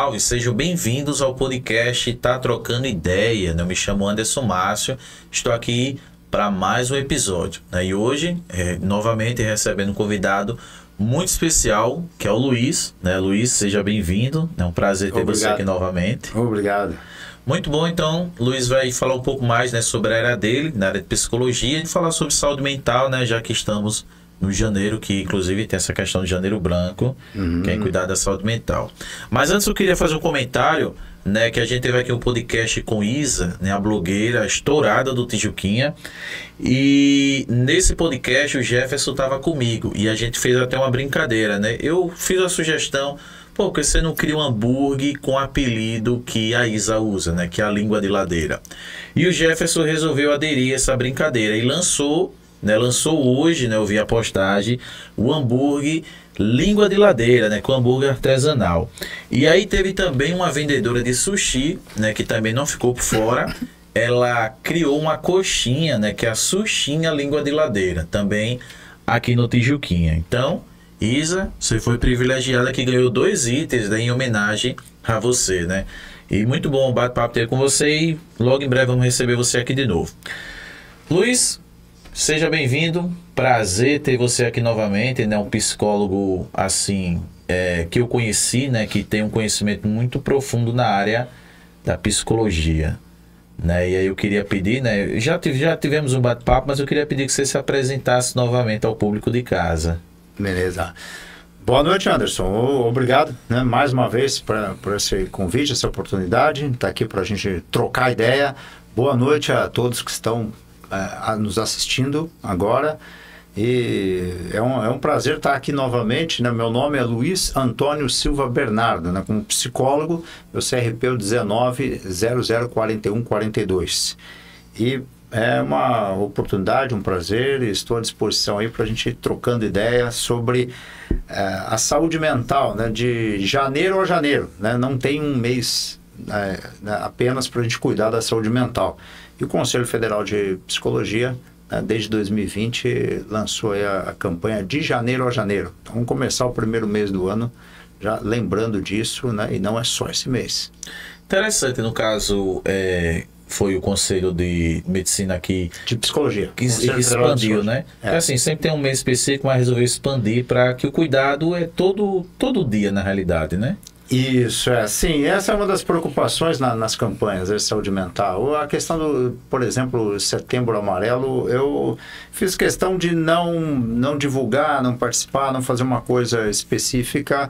salve! Sejam bem-vindos ao podcast Tá Trocando Ideia. Eu me chamo Anderson Márcio, estou aqui para mais um episódio. E hoje, novamente recebendo um convidado muito especial, que é o Luiz. Luiz, seja bem-vindo. É um prazer ter você aqui novamente. Obrigado. Muito bom, então, Luiz vai falar um pouco mais sobre a área dele, na área de psicologia, e falar sobre saúde mental, já que estamos no janeiro, que inclusive tem essa questão de janeiro branco, que é cuidar da saúde mental. Mas antes eu queria fazer um comentário, que a gente teve aqui um podcast com Isa, a blogueira estourada do Tijuquinha, e nesse podcast o Jefferson estava comigo, e a gente fez até uma brincadeira, Eu fiz a sugestão, por que você não cria um hambúrguer com o apelido que a Isa usa, que é a língua de ladeira? E o Jefferson resolveu aderir a essa brincadeira e lançou hoje, eu vi a postagem, o hambúrguer língua de ladeira, com hambúrguer artesanal. E aí teve também uma vendedora de sushi, que também não ficou por fora. Ela criou uma coxinha, que é a sushinha língua de ladeira, também aqui no Tijuquinha. Então, Isa, você foi privilegiada que ganhou 2 itens em homenagem a você, E muito bom o bate-papo ter com você e logo em breve vamos receber você aqui de novo. Luiz, seja bem-vindo, prazer ter você aqui novamente, um psicólogo assim, que eu conheci, que tem um conhecimento muito profundo na área da psicologia, E aí eu queria pedir, já tivemos um bate-papo, mas eu queria pedir que você se apresentasse novamente ao público de casa. Beleza. Boa noite, Anderson. Obrigado, mais uma vez por esse convite, essa oportunidade, estar aqui para a gente trocar ideia. Boa noite a todos que estão nos assistindo agora, e é um prazer estar aqui novamente, Meu nome é Luiz Antônio Silva Bernardo, como psicólogo, meu CRP é o 19004142, e é uma oportunidade, um prazer, e estou à disposição aí para a gente ir trocando ideias sobre a saúde mental, de janeiro a janeiro, Não tem um mês apenas para a gente cuidar da saúde mental. E o Conselho Federal de Psicologia, desde 2020, lançou a campanha de janeiro a janeiro. Então, vamos começar o primeiro mês do ano já lembrando disso, E não é só esse mês. Interessante, no caso, foi o Conselho de Medicina aqui... De Psicologia. Que expandiu, Porque assim, sempre tem um mês específico, mas resolveu expandir para que o cuidado é todo dia, na realidade, Isso, sim, essa é uma das preocupações nas campanhas de saúde mental. A questão do, por exemplo, Setembro Amarelo, eu fiz questão de não divulgar, não participar, não fazer uma coisa específica.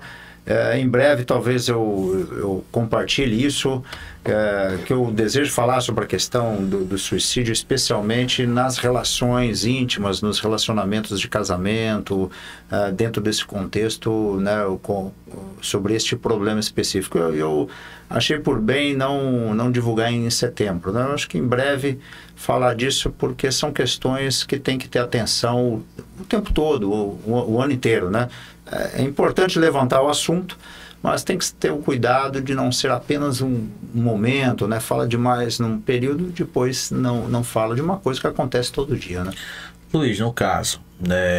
Em breve, talvez eu compartilhe isso, que eu desejo falar sobre a questão do suicídio, especialmente nas relações íntimas, nos relacionamentos de casamento, dentro desse contexto, sobre este problema específico. Eu achei por bem não divulgar em setembro. Eu acho que em breve falar disso, porque são questões que tem que ter atenção o tempo todo, o ano inteiro, É importante levantar o assunto, mas tem que ter o cuidado de não ser apenas um momento, Fala demais num período, depois não fala de uma coisa que acontece todo dia, Luiz, no caso,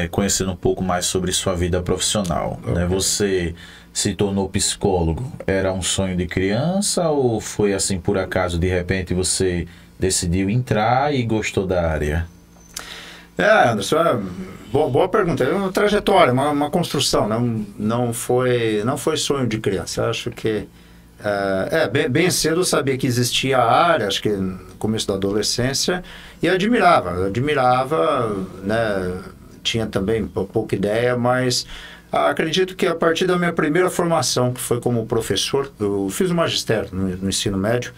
conhecendo um pouco mais sobre sua vida profissional, você se tornou psicólogo, era um sonho de criança ou foi assim por acaso, de repente você decidiu entrar e gostou da área? Anderson, boa pergunta. É uma trajetória, uma construção, não foi sonho de criança. Eu acho que bem cedo eu sabia que existia a área, acho que no começo da adolescência, e admirava, tinha também pouca ideia, mas acredito que a partir da minha primeira formação, que foi como professor, eu fiz o magistério no ensino médio,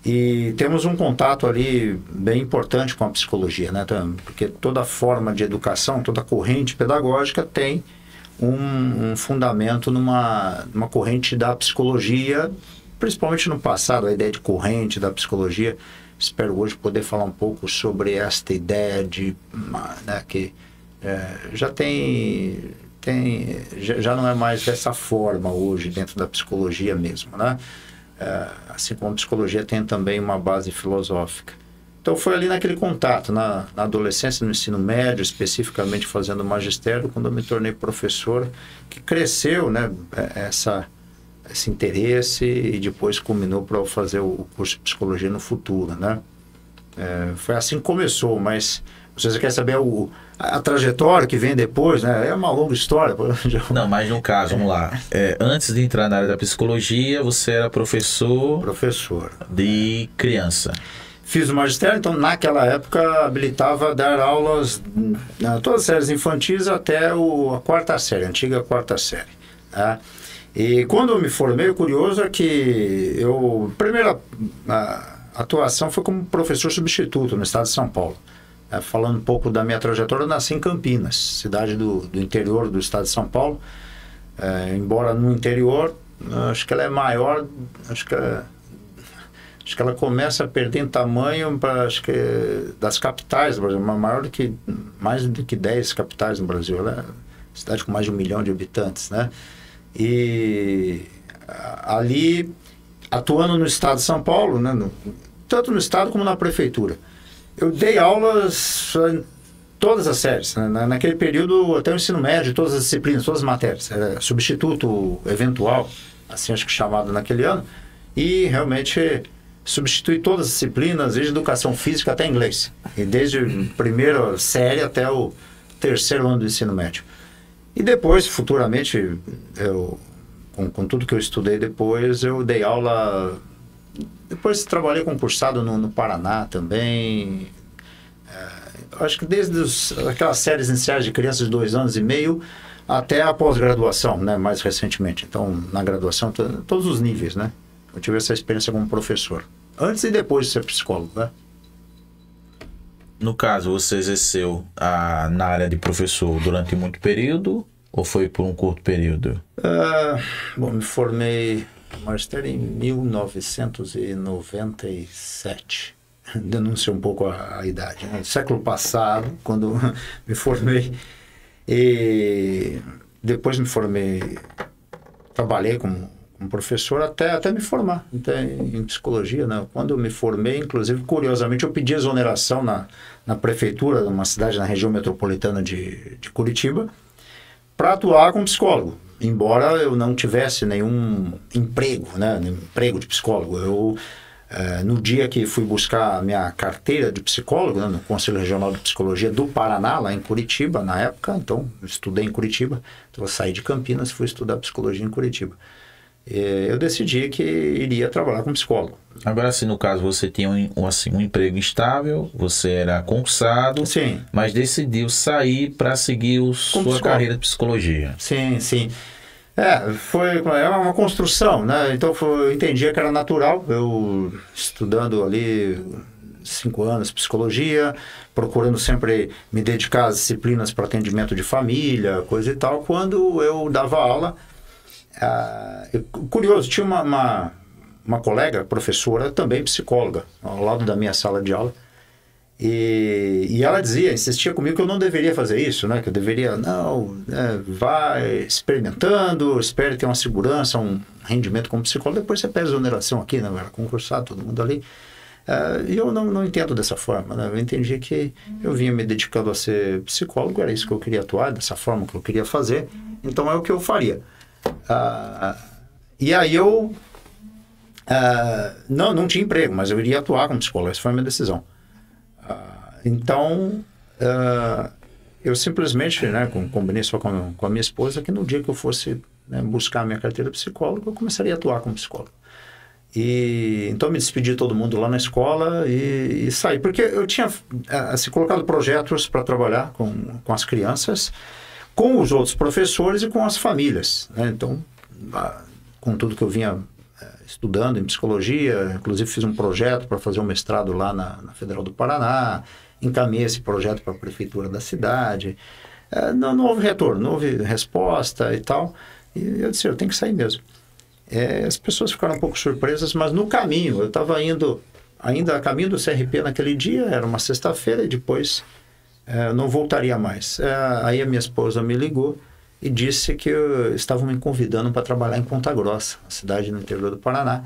e temos um contato ali bem importante com a psicologia, porque toda forma de educação, toda corrente pedagógica tem um fundamento numa corrente da psicologia, principalmente no passado, a ideia de corrente da psicologia. Espero hoje poder falar um pouco sobre esta ideia de que já não é mais dessa forma hoje dentro da psicologia mesmo, assim como a psicologia tem também uma base filosófica. Então foi ali naquele contato, na adolescência, no ensino médio, especificamente fazendo magistério, quando eu me tornei professor, que cresceu, esse interesse e depois culminou para eu fazer o curso de psicologia no futuro, né? Foi assim que começou, mas se você quer saber a trajetória que vem depois, né? É uma longa história. Não, mas no caso, vamos lá. Antes de entrar na área da psicologia, você era professor de criança. Fiz o magistério, então naquela época habilitava a dar aulas todas as séries infantis até a 4ª série, a antiga 4ª série. Tá? E quando eu me formei, o curioso é que a primeira atuação foi como professor substituto no estado de São Paulo. Falando um pouco da minha trajetória, eu nasci em Campinas, cidade do interior do estado de São Paulo. Embora no interior, acho que ela é maior, acho que ela começa a perder em tamanho acho que das capitais do Brasil, mais do que 10 capitais no Brasil. Ela é uma cidade com mais de 1 milhão de habitantes, né? E ali, atuando no estado de São Paulo, né, tanto no estado como na prefeitura, eu dei aulas em todas as séries, né? Naquele período até o ensino médio, todas as disciplinas, todas as matérias. Era substituto eventual, assim acho que chamado naquele ano, e realmente substituí todas as disciplinas, desde educação física até inglês. E desde a primeira série até o 3º ano do ensino médio. E depois, futuramente, com tudo que eu estudei depois, eu dei aula. Depois trabalhei concursado no Paraná também. Acho que desde aquelas séries iniciais de crianças de 2 anos e meio até a pós-graduação, né, mais recentemente. Então, na graduação, todos os níveis, né? Eu tive essa experiência como professor. Antes e depois de ser psicólogo, né? No caso, você exerceu na área de professor durante muito período ou foi por um curto período? Bom, me formei no magistério em 1997. Denuncia um pouco a idade, né? Século passado, quando me formei. E depois me formei, trabalhei como professor até me formar em psicologia, né? Quando eu me formei, inclusive, curiosamente, eu pedi exoneração na prefeitura de uma cidade na região metropolitana de Curitiba para atuar como psicólogo, embora eu não tivesse nenhum emprego, né? Emprego de psicólogo. No dia que fui buscar a minha carteira de psicólogo, né, no Conselho Regional de Psicologia do Paraná, lá em Curitiba, na época, então, eu estudei em Curitiba, então eu saí de Campinas e fui estudar psicologia em Curitiba. Eu decidi que iria trabalhar como psicólogo. Agora, assim, no caso, você tinha um emprego instável, você era concursado, sim, mas decidiu sair para seguir sua carreira de psicologia. Sim, sim. Foi uma construção, né? Então eu entendia que era natural, eu estudando ali 5 anos psicologia, procurando sempre me dedicar às disciplinas para atendimento de família, coisa e tal. Quando eu dava aula, curioso, tinha uma colega, professora, também psicóloga, ao lado da minha sala de aula. E ela insistia comigo que eu não deveria fazer isso, né? Que eu deveria, vai experimentando, espere ter uma segurança, um rendimento como psicólogo, depois você pede exoneração aqui, né? Eu era concursado, todo mundo ali. E eu não entendo dessa forma, né? Eu entendi que eu vinha me dedicando a ser psicólogo, era isso que eu queria atuar, dessa forma que eu queria fazer, então é o que eu faria. E aí eu não tinha emprego, mas eu iria atuar como psicólogo, essa foi a minha decisão. Então, eu simplesmente, né, combinei só com a minha esposa que no dia que eu fosse, né, buscar a minha carteira de psicólogo, eu começaria a atuar como psicólogo. Então, me despedi de todo mundo lá na escola e saí. Porque eu tinha colocado projetos para trabalhar com as crianças, com os outros professores e com as famílias, né? Então, com tudo que eu vinha estudando em psicologia, inclusive fiz um projeto para fazer um mestrado lá na Federal do Paraná, encaminhei esse projeto para a prefeitura da cidade, não houve retorno, não houve resposta e tal, e eu disse, eu tenho que sair mesmo. As pessoas ficaram um pouco surpresas, mas no caminho, eu estava indo ainda a caminho do CRP naquele dia, era uma sexta-feira, e depois não voltaria mais. Aí a minha esposa me ligou e disse que estavam me convidando para trabalhar em Ponta Grossa, uma cidade no interior do Paraná,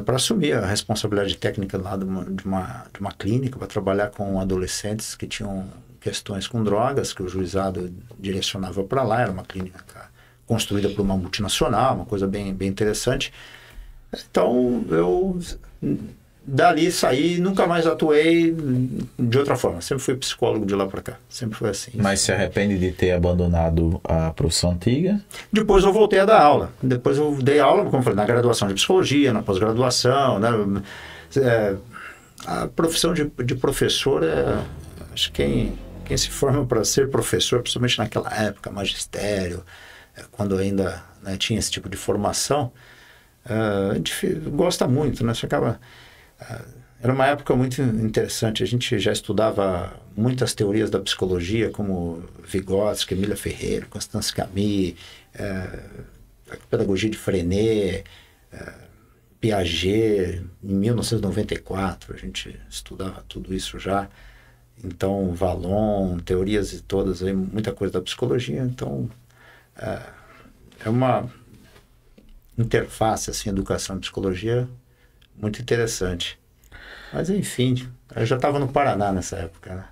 para assumir a responsabilidade técnica lá de uma clínica, para trabalhar com adolescentes que tinham questões com drogas, que o juizado direcionava para lá, era uma clínica construída por uma multinacional, uma coisa bem interessante. Então, eu dali saí e nunca mais atuei de outra forma. Sempre fui psicólogo de lá para cá. Sempre foi assim. Mas se arrepende de ter abandonado a profissão antiga? Depois eu voltei a dar aula. Depois eu dei aula, como eu falei, na graduação de psicologia, na pós-graduação, né? A profissão de professor acho que quem se forma para ser professor, principalmente naquela época, magistério, quando ainda, né, tinha esse tipo de formação, a gente gosta muito, né? Você acaba... Era uma época muito interessante. A gente já estudava muitas teorias da psicologia, como Vygotsky, Emília Ferreira, Constance Camille, a pedagogia de Freinet, Piaget. Em 1994 a gente estudava tudo isso já. Então, Vallon, teorias e todas, aí, muita coisa da psicologia. Então, é uma interface, assim, educação e psicologia muito interessante. Mas, enfim, eu já estava no Paraná nessa época, né?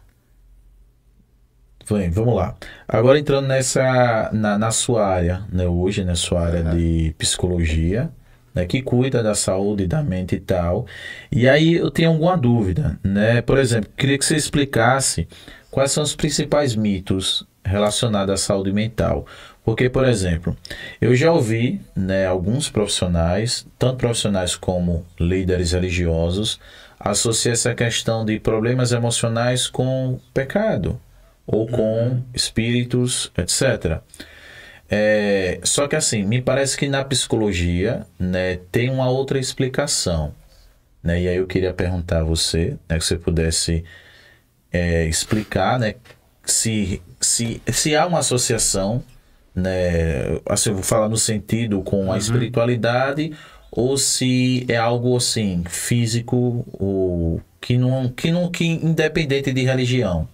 Bem, vamos lá. Agora entrando na sua área, né, hoje, na sua área de psicologia, né, que cuida da saúde, da mente e tal. E aí eu tenho alguma dúvida, né? Por exemplo, queria que você explicasse quais são os principais mitos relacionados à saúde mental. Porque, por exemplo, eu já ouvi, né, alguns profissionais, tanto profissionais como líderes religiosos, associar essa questão de problemas emocionais com pecado ou com espíritos, etc. Só que assim, me parece que na psicologia, né, tem uma outra explicação, né? E aí eu queria perguntar a você, né, que você pudesse explicar, né, se há uma associação, né, assim, eu vou falar no sentido com a espiritualidade, ou se é algo assim físico, ou que independente de religião.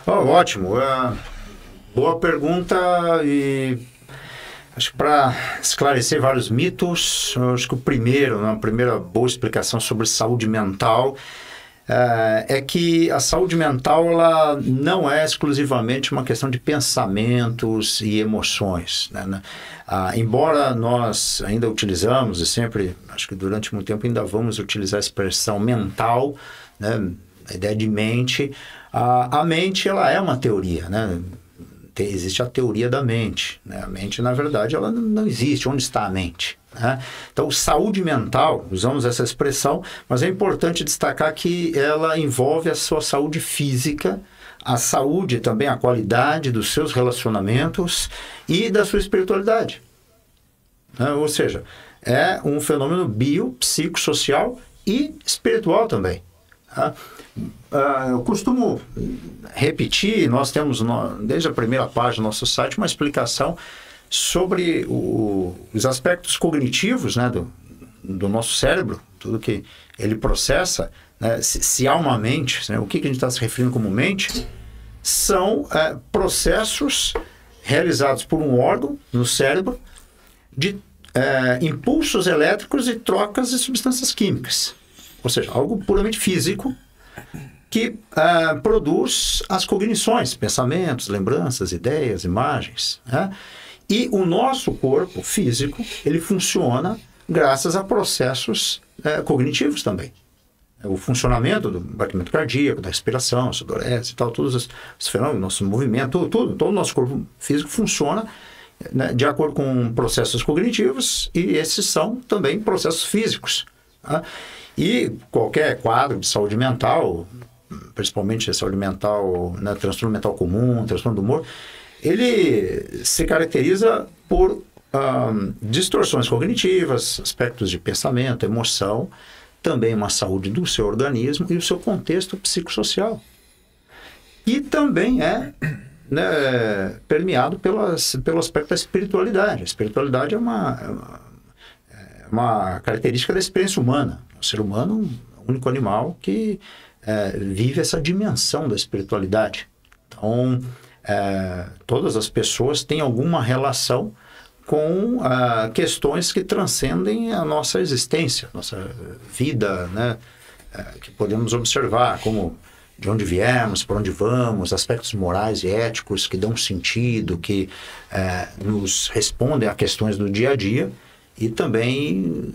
Oh, ótimo, boa pergunta. E acho que para esclarecer vários mitos, acho que a primeira boa explicação sobre saúde mental é que a saúde mental ela não é exclusivamente uma questão de pensamentos e emoções, né? Embora nós ainda utilizamos, e sempre, acho que durante muito tempo ainda vamos utilizar a expressão mental, né? A ideia de mente, a mente ela é uma teoria, né? Existe a teoria da mente, né? A mente, na verdade, ela não existe. Onde está a mente? Né? Então, saúde mental, usamos essa expressão, mas é importante destacar que ela envolve a sua saúde física, a saúde também, a qualidade dos seus relacionamentos e da sua espiritualidade. Né? Ou seja, é um fenômeno biopsicossocial e espiritual também. Tá? Eu costumo repetir, nós temos desde a primeira página do nosso site uma explicação sobre os aspectos cognitivos, né, do nosso cérebro, tudo que ele processa, né, se há uma mente, né, o que a gente está se referindo como mente, são processos realizados por um órgão no cérebro de impulsos elétricos e trocas de substâncias químicas. Ou seja, algo puramente físico que produz as cognições, pensamentos, lembranças, ideias, imagens, né? E o nosso corpo físico, ele funciona graças a processos cognitivos também. O funcionamento do batimento cardíaco, da respiração, sudorese e tal, todos os fenômenos, nosso movimento, todo o nosso corpo físico funciona, né, de acordo com processos cognitivos, e esses são também processos físicos. Tá? E qualquer quadro de saúde mental, principalmente a saúde mental, né, transtorno mental comum, transtorno do humor, ele se caracteriza por distorções cognitivas, aspectos de pensamento, emoção, também uma saúde do seu organismo e o seu contexto psicossocial. E também é, né, permeado pelo aspecto da espiritualidade. A espiritualidade é uma característica da experiência humana. O ser humano é o único animal que vive essa dimensão da espiritualidade. Então, todas as pessoas têm alguma relação com questões que transcendem a nossa existência, nossa vida, né? Que podemos observar, como de onde viemos, para onde vamos, aspectos morais e éticos que dão sentido, que nos respondem a questões do dia a dia, e também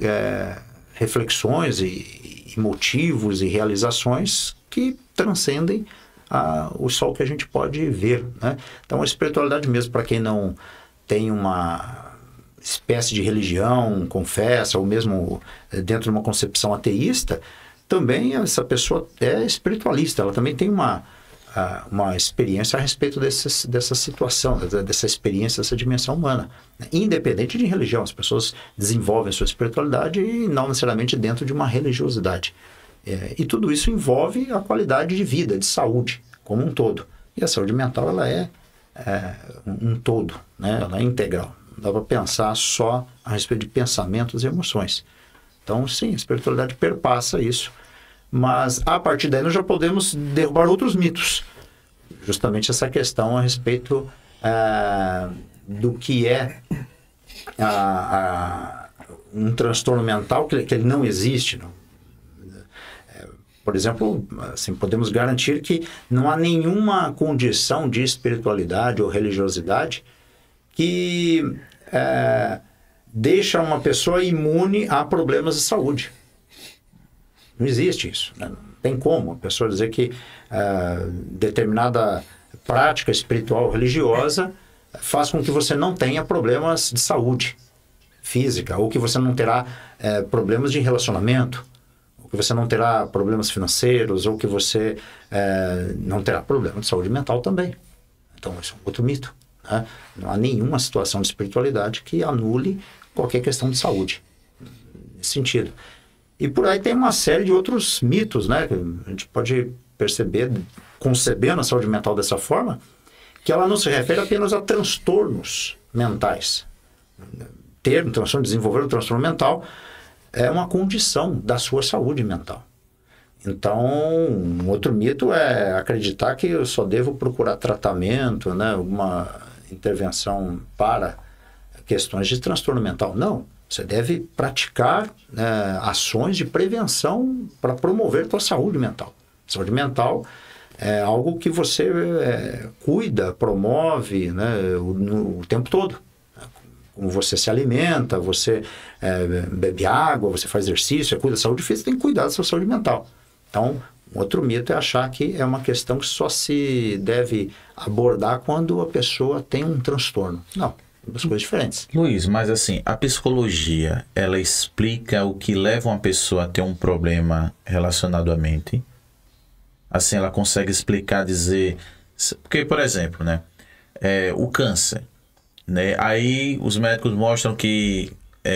reflexões e motivos e realizações que transcendem o sol que a gente pode ver, né? Então a espiritualidade mesmo, para quem não tem uma espécie de religião, confessa, ou mesmo dentro de uma concepção ateísta, também essa pessoa é espiritualista, ela também tem uma experiência a respeito dessa situação, dessa experiência, dessa dimensão humana. Independente de religião, as pessoas desenvolvem a sua espiritualidade e não necessariamente dentro de uma religiosidade. E tudo isso envolve a qualidade de vida, de saúde, como um todo. E a saúde mental, ela é um todo, né? Ela é integral. Não dá para pensar só a respeito de pensamentos e emoções. Então, sim, a espiritualidade perpassa isso. Mas, a partir daí, nós já podemos derrubar outros mitos. Justamente essa questão a respeito do que é um transtorno mental, que ele não existe. Não. Por exemplo, assim, podemos garantir que não há nenhuma condição de espiritualidade ou religiosidade que deixa uma pessoa imune a problemas de saúde. Não existe isso, né? Não tem como a pessoa dizer que determinada prática espiritual ou religiosa faz com que você não tenha problemas de saúde física, ou que você não terá problemas de relacionamento, ou que você não terá problemas financeiros, ou que você não terá problema de saúde mental também. Então, isso é um outro mito, né? Não há nenhuma situação de espiritualidade que anule qualquer questão de saúde, nesse sentido. E por aí tem uma série de outros mitos, né? Que a gente pode perceber, concebendo a saúde mental dessa forma, que ela não se refere apenas a transtornos mentais. Ter um transtorno, desenvolver um transtorno mental é uma condição da sua saúde mental. Então, um outro mito é acreditar que eu só devo procurar tratamento, né? Alguma intervenção para questões de transtorno mental. Não. Você deve praticar ações de prevenção para promover a sua saúde mental. Saúde mental é algo que você cuida, promove, né, o tempo todo. Como você se alimenta, você bebe água, você faz exercício, cuida da saúde física, tem que cuidar da sua saúde mental. Então, um outro mito é achar que é uma questão que só se deve abordar quando a pessoa tem um transtorno. Não. Duas coisas diferentes. Luiz, mas assim, a psicologia, ela explica o que leva uma pessoa a ter um problema relacionado à mente? Assim, ela consegue explicar, dizer... Porque, por exemplo, né, o câncer, né, aí os médicos mostram que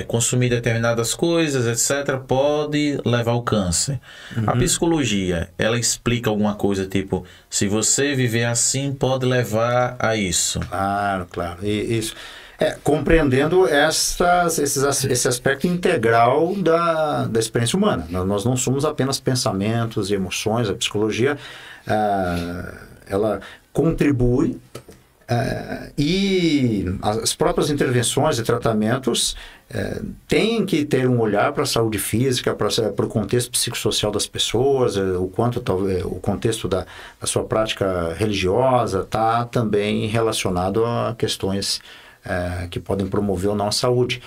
consumir determinadas coisas, etc., pode levar ao câncer. Uhum. A psicologia, ela explica alguma coisa, tipo, se você viver assim, pode levar a isso. Claro, claro. Isso. Compreendendo esse aspecto integral da experiência humana. Nós não somos apenas pensamentos e emoções. A psicologia, ela contribui e as próprias intervenções e tratamentos têm que ter um olhar para a saúde física, para o contexto psicossocial das pessoas, o contexto da sua prática religiosa está também relacionado a questões que podem promover ou não a saúde.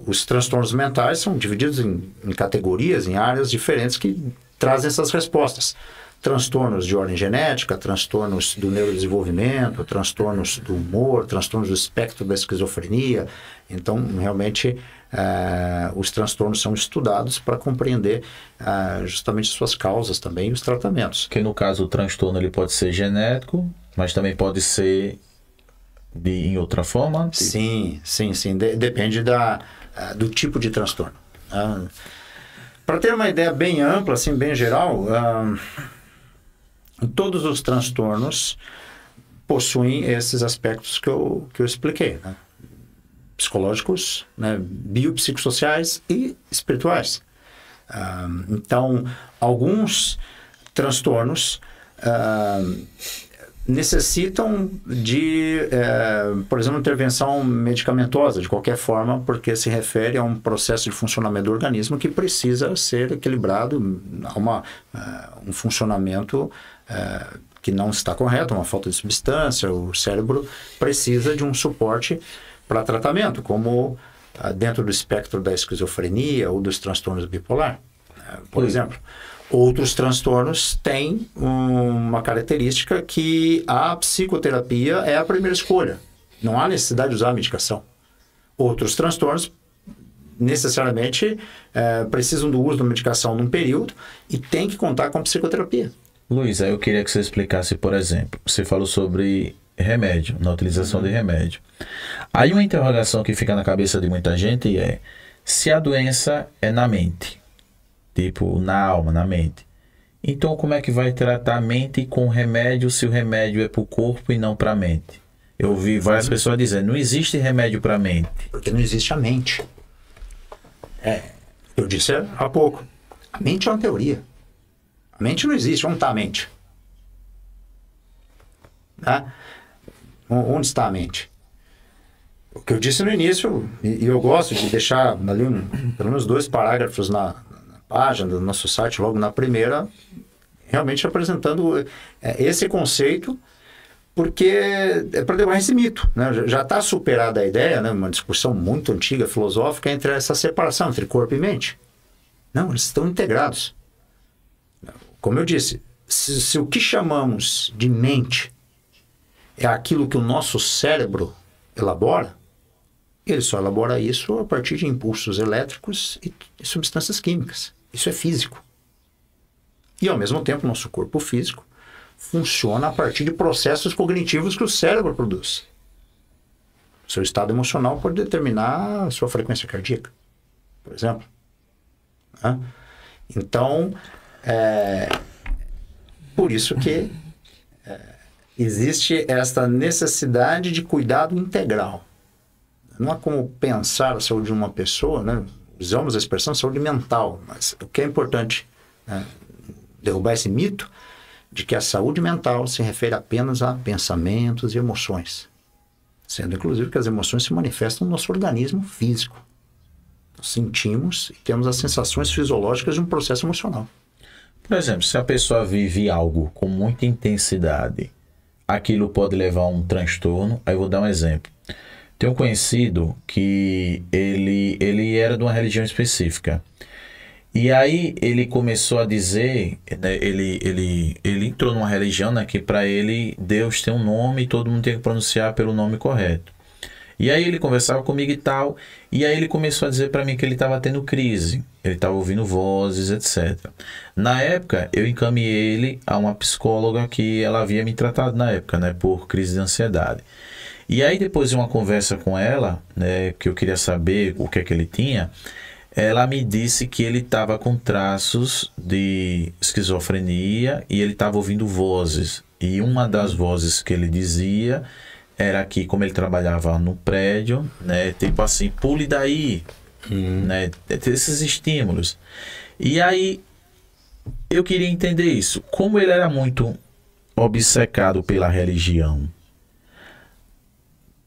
Os transtornos mentais são divididos em categorias, em áreas diferentes que trazem essas respostas. Transtornos de ordem genética, transtornos do neurodesenvolvimento, transtornos do humor, transtornos do espectro da esquizofrenia. Então, realmente, os transtornos são estudados para compreender justamente suas causas também e os tratamentos. Que no caso o transtorno ele pode ser genético, mas também pode ser em outra forma? Sim. Depende do tipo de transtorno. Para ter uma ideia bem ampla, assim, bem geral, todos os transtornos possuem esses aspectos que eu expliquei, né? Psicológicos, né? Biopsicossociais e espirituais. Então, alguns transtornos necessitam de, por exemplo, intervenção medicamentosa, de qualquer forma, porque se refere a um processo de funcionamento do organismo que precisa ser equilibrado, a um funcionamento que não está correto, uma falta de substância, o cérebro precisa de um suporte para tratamento, como dentro do espectro da esquizofrenia ou dos transtornos bipolar, por exemplo. Outros transtornos têm uma característica que a psicoterapia é a primeira escolha. Não há necessidade de usar a medicação. Outros transtornos necessariamente precisam do uso da medicação num período e tem que contar com a psicoterapia. Luiz, aí eu queria que você explicasse, por exemplo, você falou sobre remédio, na utilização de remédio. Aí uma interrogação que fica na cabeça de muita gente é: se a doença é na mente, tipo na alma, na mente, então como é que vai tratar a mente com remédio se o remédio é para o corpo e não para a mente? Eu ouvi várias pessoas dizendo: não existe remédio para a mente. Porque não existe a mente. Eu disse há pouco, a mente é uma teoria. A mente não existe. Onde está a mente? Tá? Onde está a mente? O que eu disse no início, e eu gosto de deixar ali pelo menos 2 parágrafos na página do nosso site, logo na primeira, realmente apresentando esse conceito, porque é para derrubar esse mito, né? Já está superada a ideia, né? Uma discussão muito antiga, filosófica, entre essa separação entre corpo e mente. Não, eles estão integrados. Como eu disse, se o que chamamos de mente é aquilo que o nosso cérebro elabora, ele só elabora isso a partir de impulsos elétricos e substâncias químicas. Isso é físico. E, ao mesmo tempo, o nosso corpo físico funciona a partir de processos cognitivos que o cérebro produz. O seu estado emocional pode determinar a sua frequência cardíaca, por exemplo. Então, por isso que existe esta necessidade de cuidado integral. Não há como pensar a saúde de uma pessoa, né? Usamos a expressão saúde mental, mas o que é importante, né? Derrubar esse mito de que a saúde mental se refere apenas a pensamentos e emoções, sendo inclusive que as emoções se manifestam no nosso organismo físico. Nós sentimos e temos as sensações fisiológicas de um processo emocional. Por exemplo, se a pessoa vive algo com muita intensidade, aquilo pode levar a um transtorno. Aí eu vou dar um exemplo. Tem um conhecido que ele era de uma religião específica. E aí ele começou a dizer, né, ele entrou numa religião, né, que para ele Deus tem um nome e todo mundo tem que pronunciar pelo nome correto. E aí ele conversava comigo e tal, e aí ele começou a dizer para mim que ele estava tendo crise, ele estava ouvindo vozes, etc. Na época, eu encaminhei ele a uma psicóloga que ela havia me tratado na época, né, por crise de ansiedade. E aí depois de uma conversa com ela, né, que eu queria saber o que é que ele tinha, ela me disse que ele estava com traços de esquizofrenia e ele estava ouvindo vozes. E uma das vozes que ele dizia era que, como ele trabalhava no prédio, né, tipo assim, pule daí, né, esses estímulos. E aí, eu queria entender isso. Como ele era muito obcecado pela religião,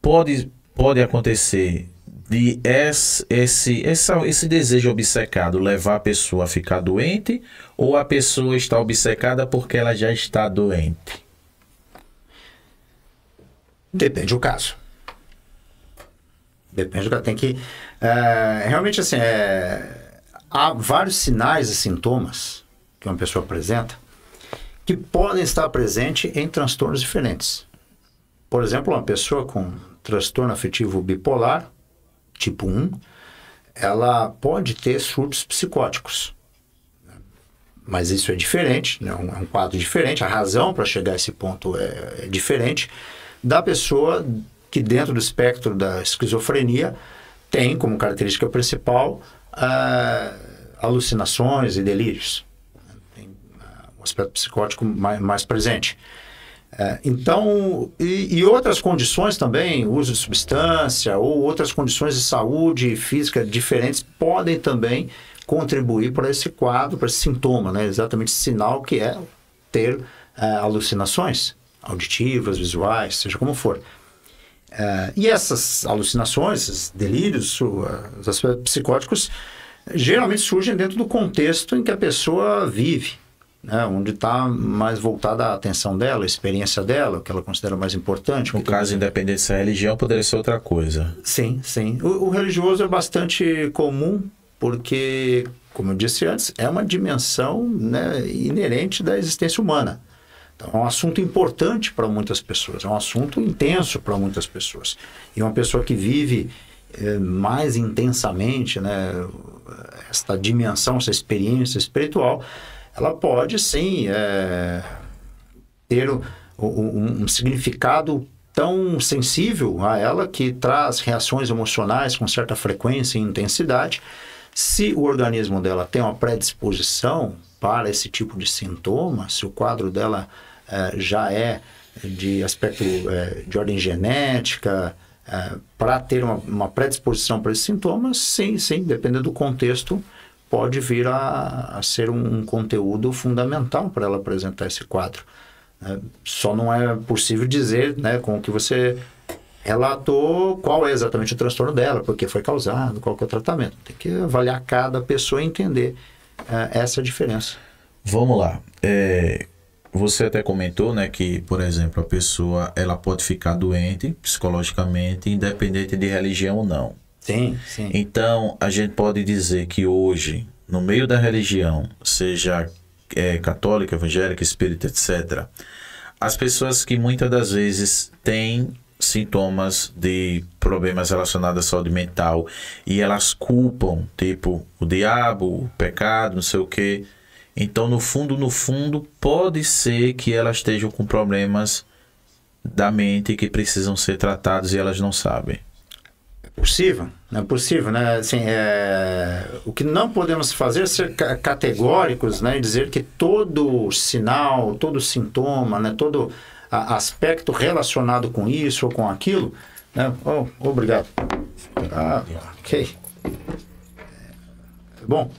pode acontecer de esse desejo obcecado levar a pessoa a ficar doente, ou a pessoa está obcecada porque ela já está doente? Depende do caso. Depende do caso. Tem que... realmente, assim, há vários sinais e sintomas que uma pessoa apresenta que podem estar presentes em transtornos diferentes. Por exemplo, uma pessoa com transtorno afetivo bipolar, tipo 1, ela pode ter surtos psicóticos. Mas isso é diferente, né? É um quadro diferente. A razão para chegar a esse ponto é diferente da pessoa que, dentro do espectro da esquizofrenia, tem como característica principal alucinações e delírios. Tem um aspecto psicótico mais presente. Então, e outras condições também, uso de substância ou outras condições de saúde física diferentes podem também contribuir para esse quadro, para esse sintoma, né? Exatamente esse sinal que é ter alucinações. auditivas, visuais, seja como for. E essas alucinações, esses delírios, os aspectos psicóticos, geralmente surgem dentro do contexto em que a pessoa vive, né? Onde está mais voltada a atenção dela, a experiência dela, o que ela considera mais importante. No caso, independente se é religião, poderia ser outra coisa. Sim, sim. O religioso é bastante comum, porque, como eu disse antes, é uma dimensão, né, inerente da existência humana. Então, é um assunto importante para muitas pessoas, é um assunto intenso para muitas pessoas. E uma pessoa que vive mais intensamente, né, esta dimensão, essa experiência espiritual, ela pode, sim, ter um significado tão sensível a ela que traz reações emocionais com certa frequência e intensidade. Se o organismo dela tem uma predisposição para esse tipo de sintoma, se o quadro dela já é de aspecto de ordem genética, para ter uma predisposição para esses sintomas, sim, dependendo do contexto, pode vir a ser um conteúdo fundamental para ela apresentar esse quadro. Só não é possível dizer, né, com o que você relatou, qual é exatamente o transtorno dela, por que foi causado, qual que é o tratamento. Tem que avaliar cada pessoa e entender essa diferença. Vamos lá. Você até comentou, né, que, por exemplo, a pessoa ela pode ficar doente psicologicamente, independente de religião ou não. Sim. Então, a gente pode dizer que hoje, no meio da religião, seja católica, evangélica, espírita, etc., as pessoas que muitas das vezes têm sintomas de problemas relacionados à saúde mental e elas culpam, tipo, o diabo, o pecado, não sei o quê. Então, no fundo, pode ser que elas estejam com problemas da mente que precisam ser tratados e elas não sabem. É possível, né? Assim, o que não podemos fazer é ser categóricos, né? E dizer que todo sinal, todo sintoma, né? Todo aspecto relacionado com isso ou com aquilo, né? Obrigado. Ok. Bom,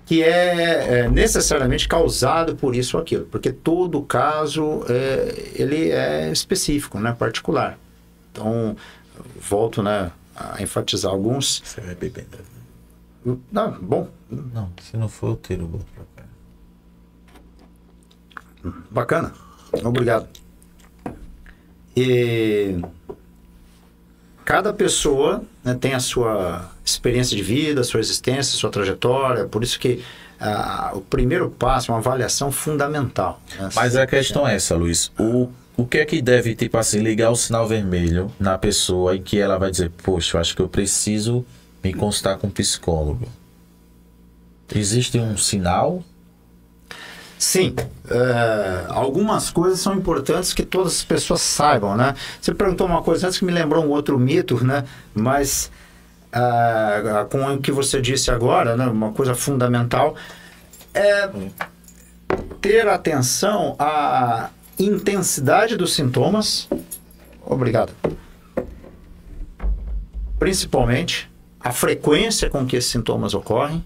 que é necessariamente causado por isso ou aquilo, porque todo caso ele é específico, né? Particular. Então, volto, né, a enfatizar alguns. Você vai bebendo? Não, bom. Não, se não for, eu tiro o outro pra cá. Bacana. Obrigado. E cada pessoa, né, tem a sua experiência de vida, a sua existência, a sua trajetória. Por isso que o primeiro passo é uma avaliação fundamental, né? Mas a questão é essa, Luiz. O que é que deve, tipo assim, ligar o sinal vermelho na pessoa e que ela vai dizer, poxa, eu acho que eu preciso me consultar com um psicólogo? Existe um sinal? Sim. Algumas coisas são importantes que todas as pessoas saibam, né? Você perguntou uma coisa antes que me lembrou um outro mito, né? Mas com o que você disse agora, né? Uma coisa fundamental é ter atenção à intensidade dos sintomas. Obrigado. Principalmente a frequência com que esses sintomas ocorrem,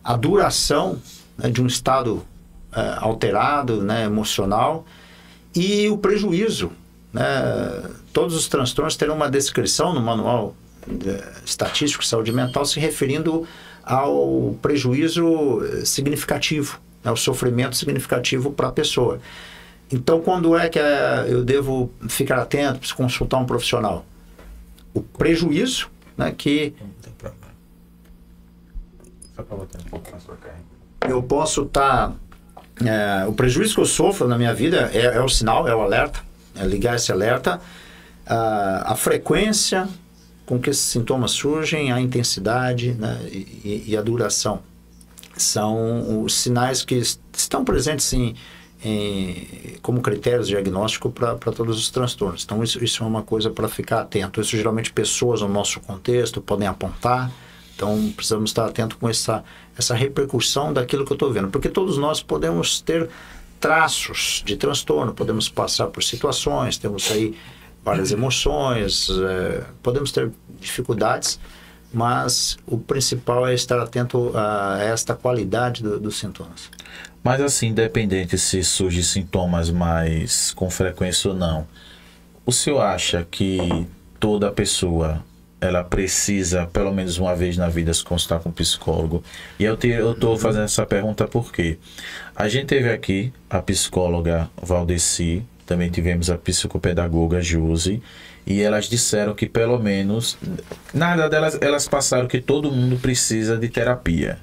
a duração, né, de um estado alterado, né, emocional, e o prejuízo, né? Todos os transtornos terão uma descrição no manual estatístico de saúde mental se referindo ao prejuízo significativo, né, o sofrimento significativo para a pessoa. Então, quando é que eu devo ficar atento para consultar um profissional? O prejuízo, né, que Só para botar um pouco mais para cá. eu posso estar... o prejuízo que eu sofro na minha vida é o sinal, é o alerta, é ligar esse alerta, a frequência com que esses sintomas surgem, a intensidade, né, e a duração. São os sinais que estão presentes como critérios diagnósticos para todos os transtornos. Então, isso é uma coisa para ficar atento. Isso, geralmente, pessoas no nosso contexto podem apontar. Então, precisamos estar atentos com essa repercussão daquilo que eu estou vendo. Porque todos nós podemos ter traços de transtorno, podemos passar por situações, temos aí várias emoções, podemos ter dificuldades, mas o principal é estar atento a esta qualidade dos sintomas. Mas assim, independente se surgem sintomas mais com frequência ou não, o senhor acha que toda pessoa ela precisa, pelo menos uma vez na vida, se consultar com um psicólogo? E eu estou fazendo essa pergunta porque a gente teve aqui a psicóloga Valdeci, também tivemos a psicopedagoga Josi, e elas disseram que pelo menos, na verdade elas passaram que todo mundo precisa de terapia.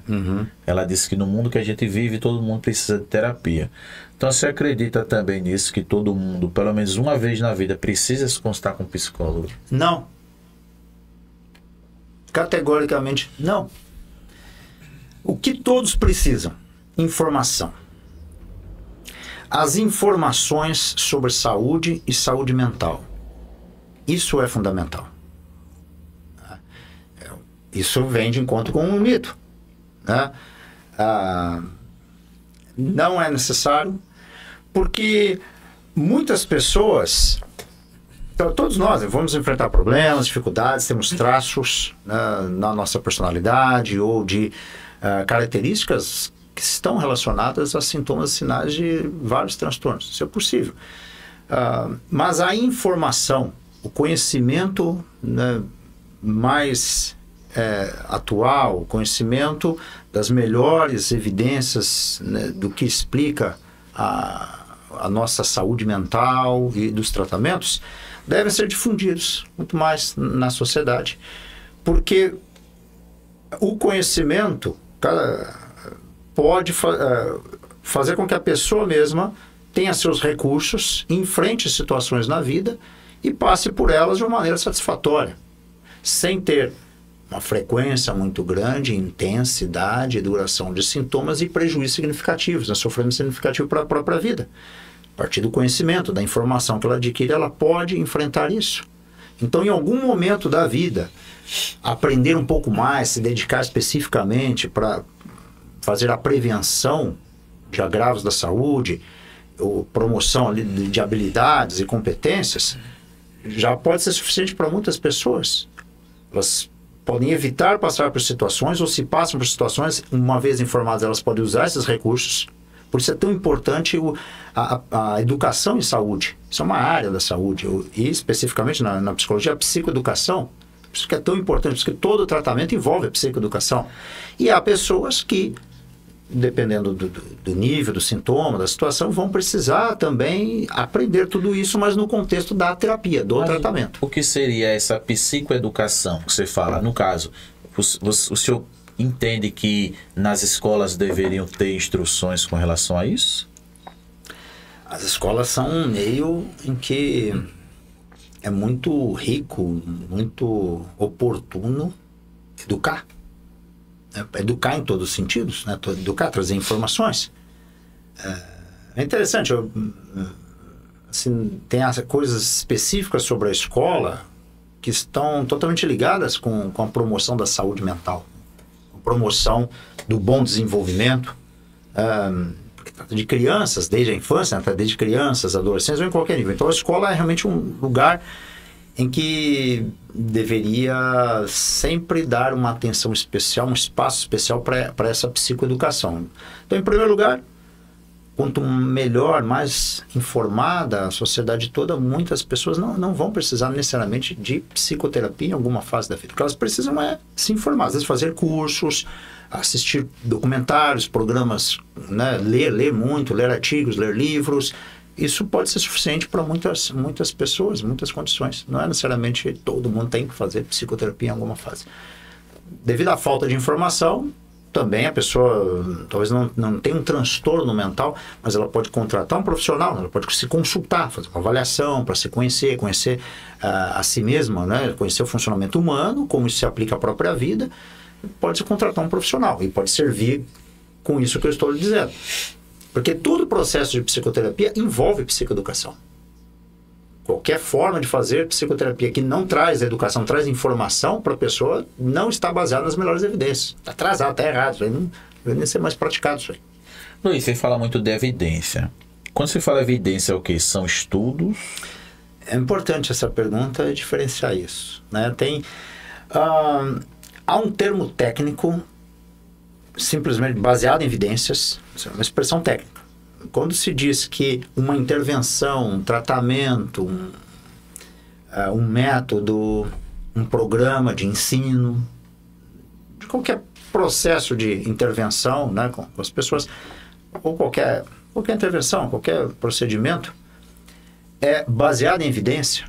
Ela disse que no mundo que a gente vive, todo mundo precisa de terapia. Então você acredita também nisso, que todo mundo, pelo menos uma vez na vida, precisa se consultar com um psicólogo? Não. Categoricamente, não. O que todos precisam? Informação. As informações sobre saúde e saúde mental. Isso é fundamental. Isso vem de encontro com um mito, né? Não é necessário, porque muitas pessoas, todos nós vamos enfrentar problemas, dificuldades, temos traços, né, na nossa personalidade ou de características que estão relacionadas a sintomas e sinais de vários transtornos. Isso é possível. Mas a informação, o conhecimento, né, mais atual, o conhecimento das melhores evidências, né, do que explica a nossa saúde mental e dos tratamentos, devem ser difundidos muito mais na sociedade. Porque o conhecimento pode fazer com que a pessoa mesma tenha seus recursos, enfrente situações na vida e passe por elas de uma maneira satisfatória, sem ter uma frequência muito grande, intensidade e duração de sintomas e prejuízos significativos, sofrimento significativo para a própria vida. A partir do conhecimento, da informação que ela adquire, ela pode enfrentar isso. Então, em algum momento da vida, aprender um pouco mais, se dedicar especificamente para fazer a prevenção de agravos da saúde, ou promoção de habilidades e competências, já pode ser suficiente para muitas pessoas. Elas podem evitar passar por situações, ou se passam por situações, uma vez informadas, elas podem usar esses recursos. Por isso é tão importante a educação em saúde. Isso é uma área da saúde, e especificamente na psicologia, a psicoeducação. Por isso que é tão importante, porque todo tratamento envolve a psicoeducação. E há pessoas que, dependendo do nível, do sintoma, da situação, vão precisar também aprender tudo isso, mas no contexto da terapia, do tratamento. O que seria essa psicoeducação que você fala? No caso, o senhor entende que nas escolas deveriam ter instruções com relação a isso? As escolas são um meio em que é muito rico, muito oportuno educar. Educar em todos os sentidos, né? Educar, trazer informações. É interessante, assim, tem coisas específicas sobre a escola que estão totalmente ligadas com a promoção da saúde mental, a promoção do bom desenvolvimento, porque trata de crianças, desde a infância, né? Desde crianças, adolescentes ou em qualquer nível. Então a escola é realmente um lugar em que deveria sempre dar uma atenção especial, um espaço especial para essa psicoeducação. Então, em primeiro lugar, quanto melhor, mais informada a sociedade toda, muitas pessoas não vão precisar necessariamente de psicoterapia em alguma fase da vida. O que elas precisam é se informar, às vezes fazer cursos, assistir documentários, programas, né? ler muito, ler artigos, ler livros. Isso pode ser suficiente para muitas pessoas, muitas condições. Não é necessariamente todo mundo tem que fazer psicoterapia em alguma fase. Devido à falta de informação, também a pessoa talvez não tenha um transtorno mental, mas ela pode contratar um profissional, ela pode se consultar, fazer uma avaliação para se conhecer a si mesma, né? Conhecer o funcionamento humano, como isso se aplica à própria vida. Pode se contratar um profissional e pode servir com isso que eu estou lhe dizendo. Porque todo o processo de psicoterapia envolve psicoeducação. Qualquer forma de fazer psicoterapia que não traz educação, traz informação para a pessoa, não está baseada nas melhores evidências. Está atrasado, está errado. Isso aí não deve ser mais praticado. Isso aí. Luiz, você fala muito de evidência. Quando você fala evidência, é o quê? São estudos? É importante essa pergunta diferenciar isso, né? Tem há um termo técnico simplesmente baseado em evidências, uma expressão técnica. Quando se diz que uma intervenção, um tratamento, um método, um programa de ensino, de qualquer processo de intervenção, né, com as pessoas, ou qualquer intervenção, qualquer procedimento, é baseado em evidência,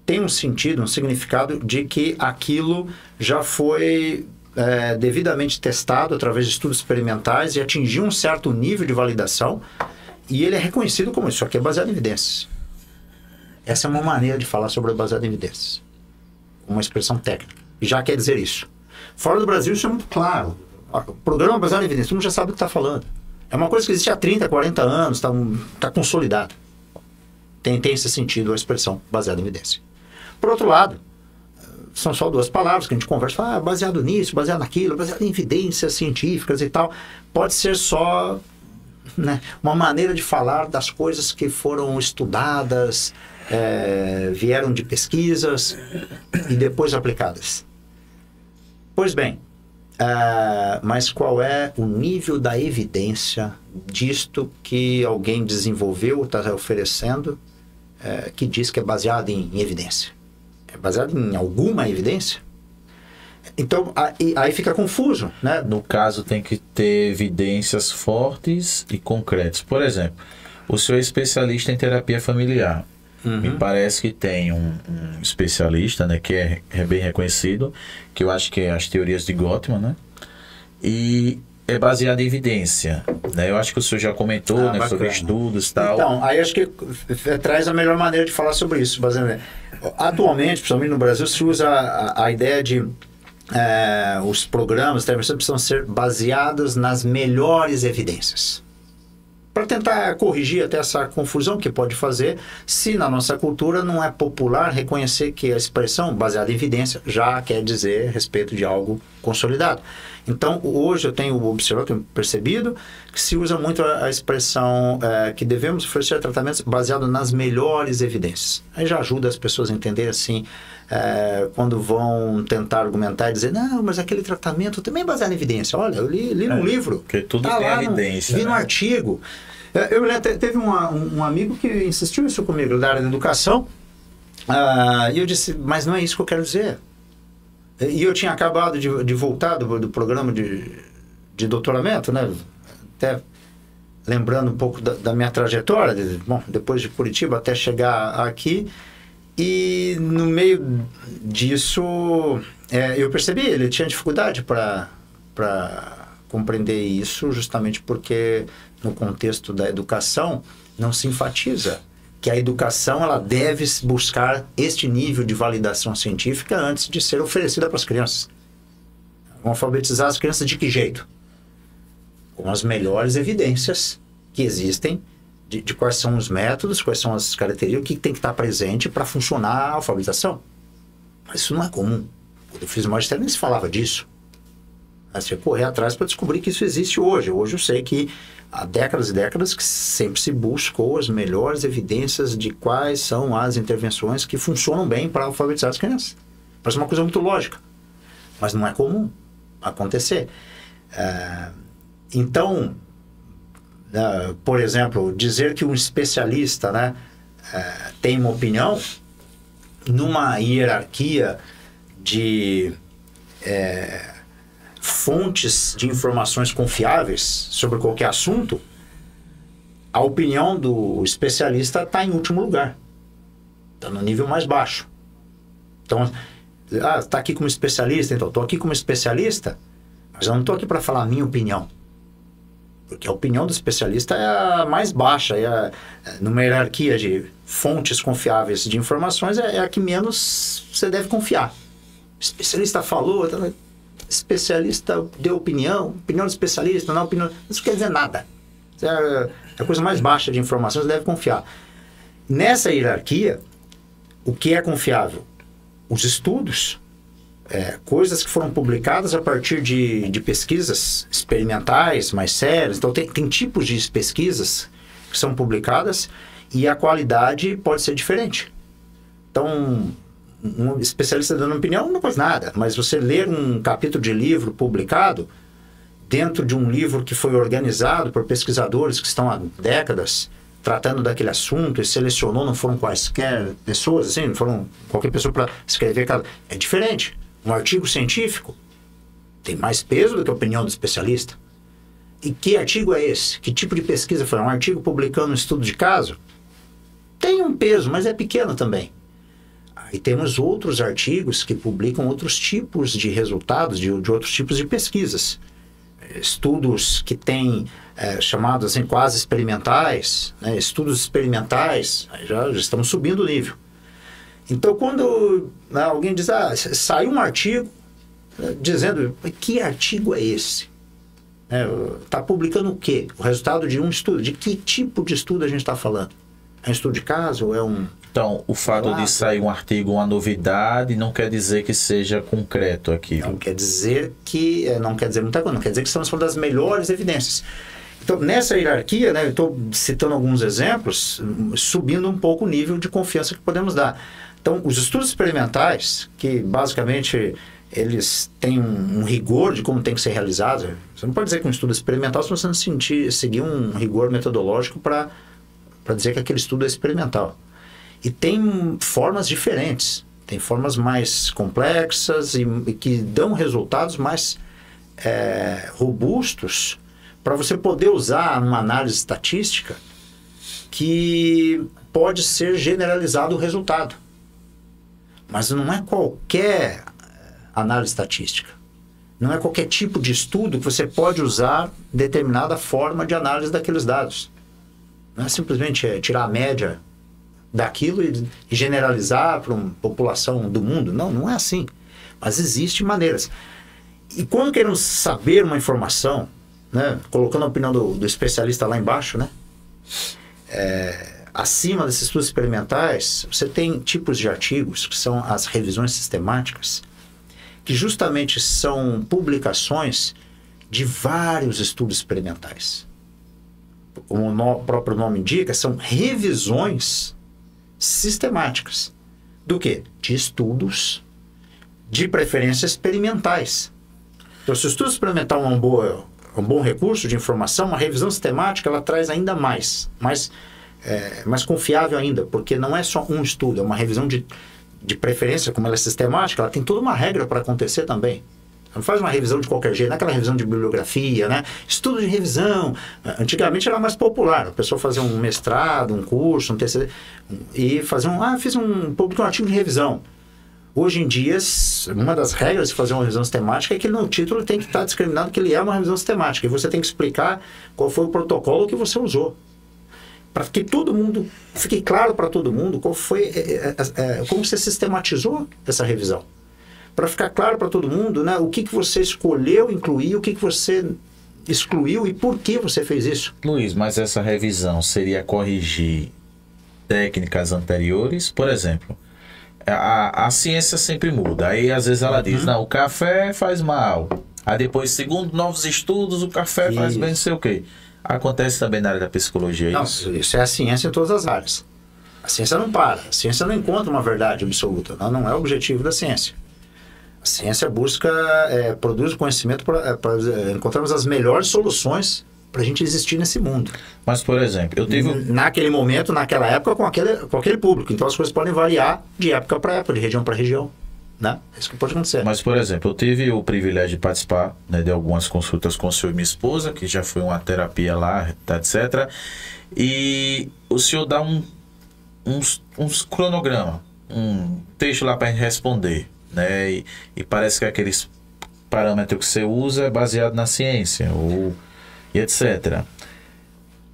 tem um sentido, um significado de que aquilo já foi devidamente testado através de estudos experimentais e atingiu um certo nível de validação, e ele é reconhecido como isso aqui é baseado em evidências. Essa é uma maneira de falar sobre baseado em evidências, uma expressão técnica, e já quer dizer isso. Fora do Brasil isso é muito claro. O programa baseado em evidências, todo mundo já sabe o que está falando. É uma coisa que existe há 30, 40 anos, está consolidado. Tem esse sentido a expressão baseado em evidência. Por outro lado, são só duas palavras que a gente conversa, baseado nisso, baseado naquilo, baseado em evidências científicas e tal. Pode ser só, né, uma maneira de falar das coisas que foram estudadas, vieram de pesquisas e depois aplicadas. Pois bem, mas qual é o nível da evidência disto que alguém desenvolveu, está oferecendo, que diz que é baseado em evidência? É baseado em alguma evidência? Então, aí fica confuso, né? No caso, tem que ter evidências fortes e concretas. Por exemplo, o senhor é especialista em terapia familiar. Me parece que tem um especialista, né, que é bem reconhecido, que eu acho que é as teorias de Gottman, né? E é baseado em evidência, né? Eu acho que o senhor já comentou, né, sobre estudos e tal. Então, aí acho que traz a melhor maneira de falar sobre isso. Atualmente, principalmente no Brasil, se usa a ideia de os programas precisam ser baseados nas melhores evidências, para tentar corrigir até essa confusão que pode fazer se na nossa cultura não é popular reconhecer que a expressão baseada em evidência já quer dizer a respeito de algo consolidado. Então, hoje eu tenho observado, tenho percebido que se usa muito a expressão que devemos oferecer tratamentos baseados nas melhores evidências. Aí já ajuda as pessoas a entenderem assim, quando vão tentar argumentar e dizer, não, mas aquele tratamento também é baseado em evidência. Olha, eu li num livro. Porque tudo tem evidência. Vi no artigo. Eu teve um amigo que insistiu isso comigo, da área da educação, e eu disse, mas não é isso que eu quero dizer. E eu tinha acabado de voltar do programa de doutoramento, né? Até lembrando um pouco da minha trajetória, depois de Curitiba até chegar aqui, e no meio disso eu percebi, ele tinha dificuldade para compreender isso, justamente porque no contexto da educação não se enfatiza que a educação ela deve buscar este nível de validação científica antes de ser oferecida para as crianças. Vão alfabetizar as crianças de que jeito? Com as melhores evidências que existem de quais são os métodos, quais são as características, o que tem que estar presente para funcionar a alfabetização. Mas isso não é comum. Eu fiz magistério, nem se falava disso. Mas tinha que correr atrás para descobrir que isso existe hoje. Hoje eu sei que há décadas e décadas que sempre se buscou as melhores evidências de quais são as intervenções que funcionam bem para alfabetizar as crianças. Parece uma coisa muito lógica, mas não é comum acontecer. Então, por exemplo, dizer que um especialista, né, tem uma opinião numa hierarquia de fontes de informações confiáveis sobre qualquer assunto, a opinião do especialista está em último lugar, está no nível mais baixo. Então, está aqui como especialista, então estou aqui como especialista, mas eu não estou aqui para falar a minha opinião, porque a opinião do especialista é a mais baixa, numa hierarquia de fontes confiáveis de informações, é a que menos você deve confiar. O especialista falou, especialista deu opinião do especialista, não opinião, isso quer dizer nada. Isso é a coisa mais baixa de informações, você deve confiar. Nessa hierarquia, o que é confiável? Os estudos, coisas que foram publicadas a partir de pesquisas experimentais mais sérias. Então tem tipos de pesquisas que são publicadas e a qualidade pode ser diferente. Então, um especialista dando opinião não faz nada, mas você ler um capítulo de livro publicado dentro de um livro que foi organizado por pesquisadores que estão há décadas tratando daquele assunto e selecionou, não foram quaisquer pessoas, assim, não foram qualquer pessoa para escrever. É diferente. Um artigo científico tem mais peso do que a opinião do especialista. E que artigo é esse? Que tipo de pesquisa foi? Um artigo publicando um estudo de caso? Tem um peso, mas é pequeno também. E temos outros artigos que publicam outros tipos de resultados, de outros tipos de pesquisas. Estudos que têm chamados assim, quase experimentais, né? Estudos experimentais, já estamos subindo o nível. Então, quando alguém diz, saiu um artigo dizendo, que artigo é esse? Está publicando o quê? O resultado de um estudo. De que tipo de estudo a gente está falando? É um estudo de caso ou é um... Então, o fato de sair um artigo, uma novidade, não quer dizer que seja concreto aquilo. Não quer dizer que... não quer dizer muita coisa. Não quer dizer que estamos falando das melhores evidências. Então, nessa hierarquia, né, eu estou citando alguns exemplos, subindo um pouco o nível de confiança que podemos dar. Então, os estudos experimentais, que basicamente eles têm um rigor de como tem que ser realizado. Você não pode dizer que um estudo experimental se você não seguir um rigor metodológico para dizer que aquele estudo é experimental. E tem formas diferentes, tem formas mais complexas e que dão resultados mais robustos para você poder usar numa análise estatística que pode ser generalizado o resultado. Mas não é qualquer análise estatística. Não é qualquer tipo de estudo que você pode usar determinada forma de análise daqueles dados. Não é simplesmente tirar a média daquilo e generalizar para uma população do mundo. Não, não é assim. Mas existem maneiras. E quando queremos saber uma informação, né, colocando a opinião do especialista lá embaixo, né, acima desses estudos experimentais, você tem tipos de artigos, que são as revisões sistemáticas, que justamente são publicações de vários estudos experimentais. Como o próprio nome indica, são revisões sistemáticas. Do quê? De estudos, de preferência experimentais. Então, se o estudo experimental é um bom recurso de informação, uma revisão sistemática ela traz ainda mais confiável ainda, porque não é só um estudo, é uma revisão de preferência, como ela é sistemática, ela tem toda uma regra para acontecer também. Não faz uma revisão de qualquer jeito, não é aquela revisão de bibliografia, né? Estudo de revisão. Antigamente era mais popular, a pessoa fazia um mestrado, um curso, um TCC, e fazia publicou um artigo de revisão. Hoje em dia, uma das regras de fazer uma revisão sistemática é que no título tem que estar discriminado que ele é uma revisão sistemática, e você tem que explicar qual foi o protocolo que você usou. Para que todo mundo, fique claro para todo mundo qual foi, como você sistematizou essa revisão. Para ficar claro para todo mundo, né, o que você escolheu incluir, o que você excluiu e por que você fez isso. Luiz, mas essa revisão seria corrigir técnicas anteriores? Por exemplo, a ciência sempre muda. Aí às vezes ela diz, não, o café faz mal. Aí depois, segundo novos estudos, o café faz bem não sei o quê. Acontece também na área da psicologia, não, isso é a ciência em todas as áreas. A ciência não para. A ciência não encontra uma verdade absoluta. Não é o objetivo da ciência. A ciência busca, produz conhecimento para encontrarmos as melhores soluções para a gente existir nesse mundo. Mas, por exemplo, eu tive... Naquele momento, naquela época, com aquele público. Então, as coisas podem variar de época para época, de região para região. Né? É isso que pode acontecer. Mas, por exemplo, eu tive o privilégio de participar, né, de algumas consultas com o senhor e minha esposa, que já foi uma terapia lá, etc. E o senhor dá uns cronograma, um texto lá para a gente responder. Né? E parece que aqueles parâmetros que você usa é baseado na ciência, e etc.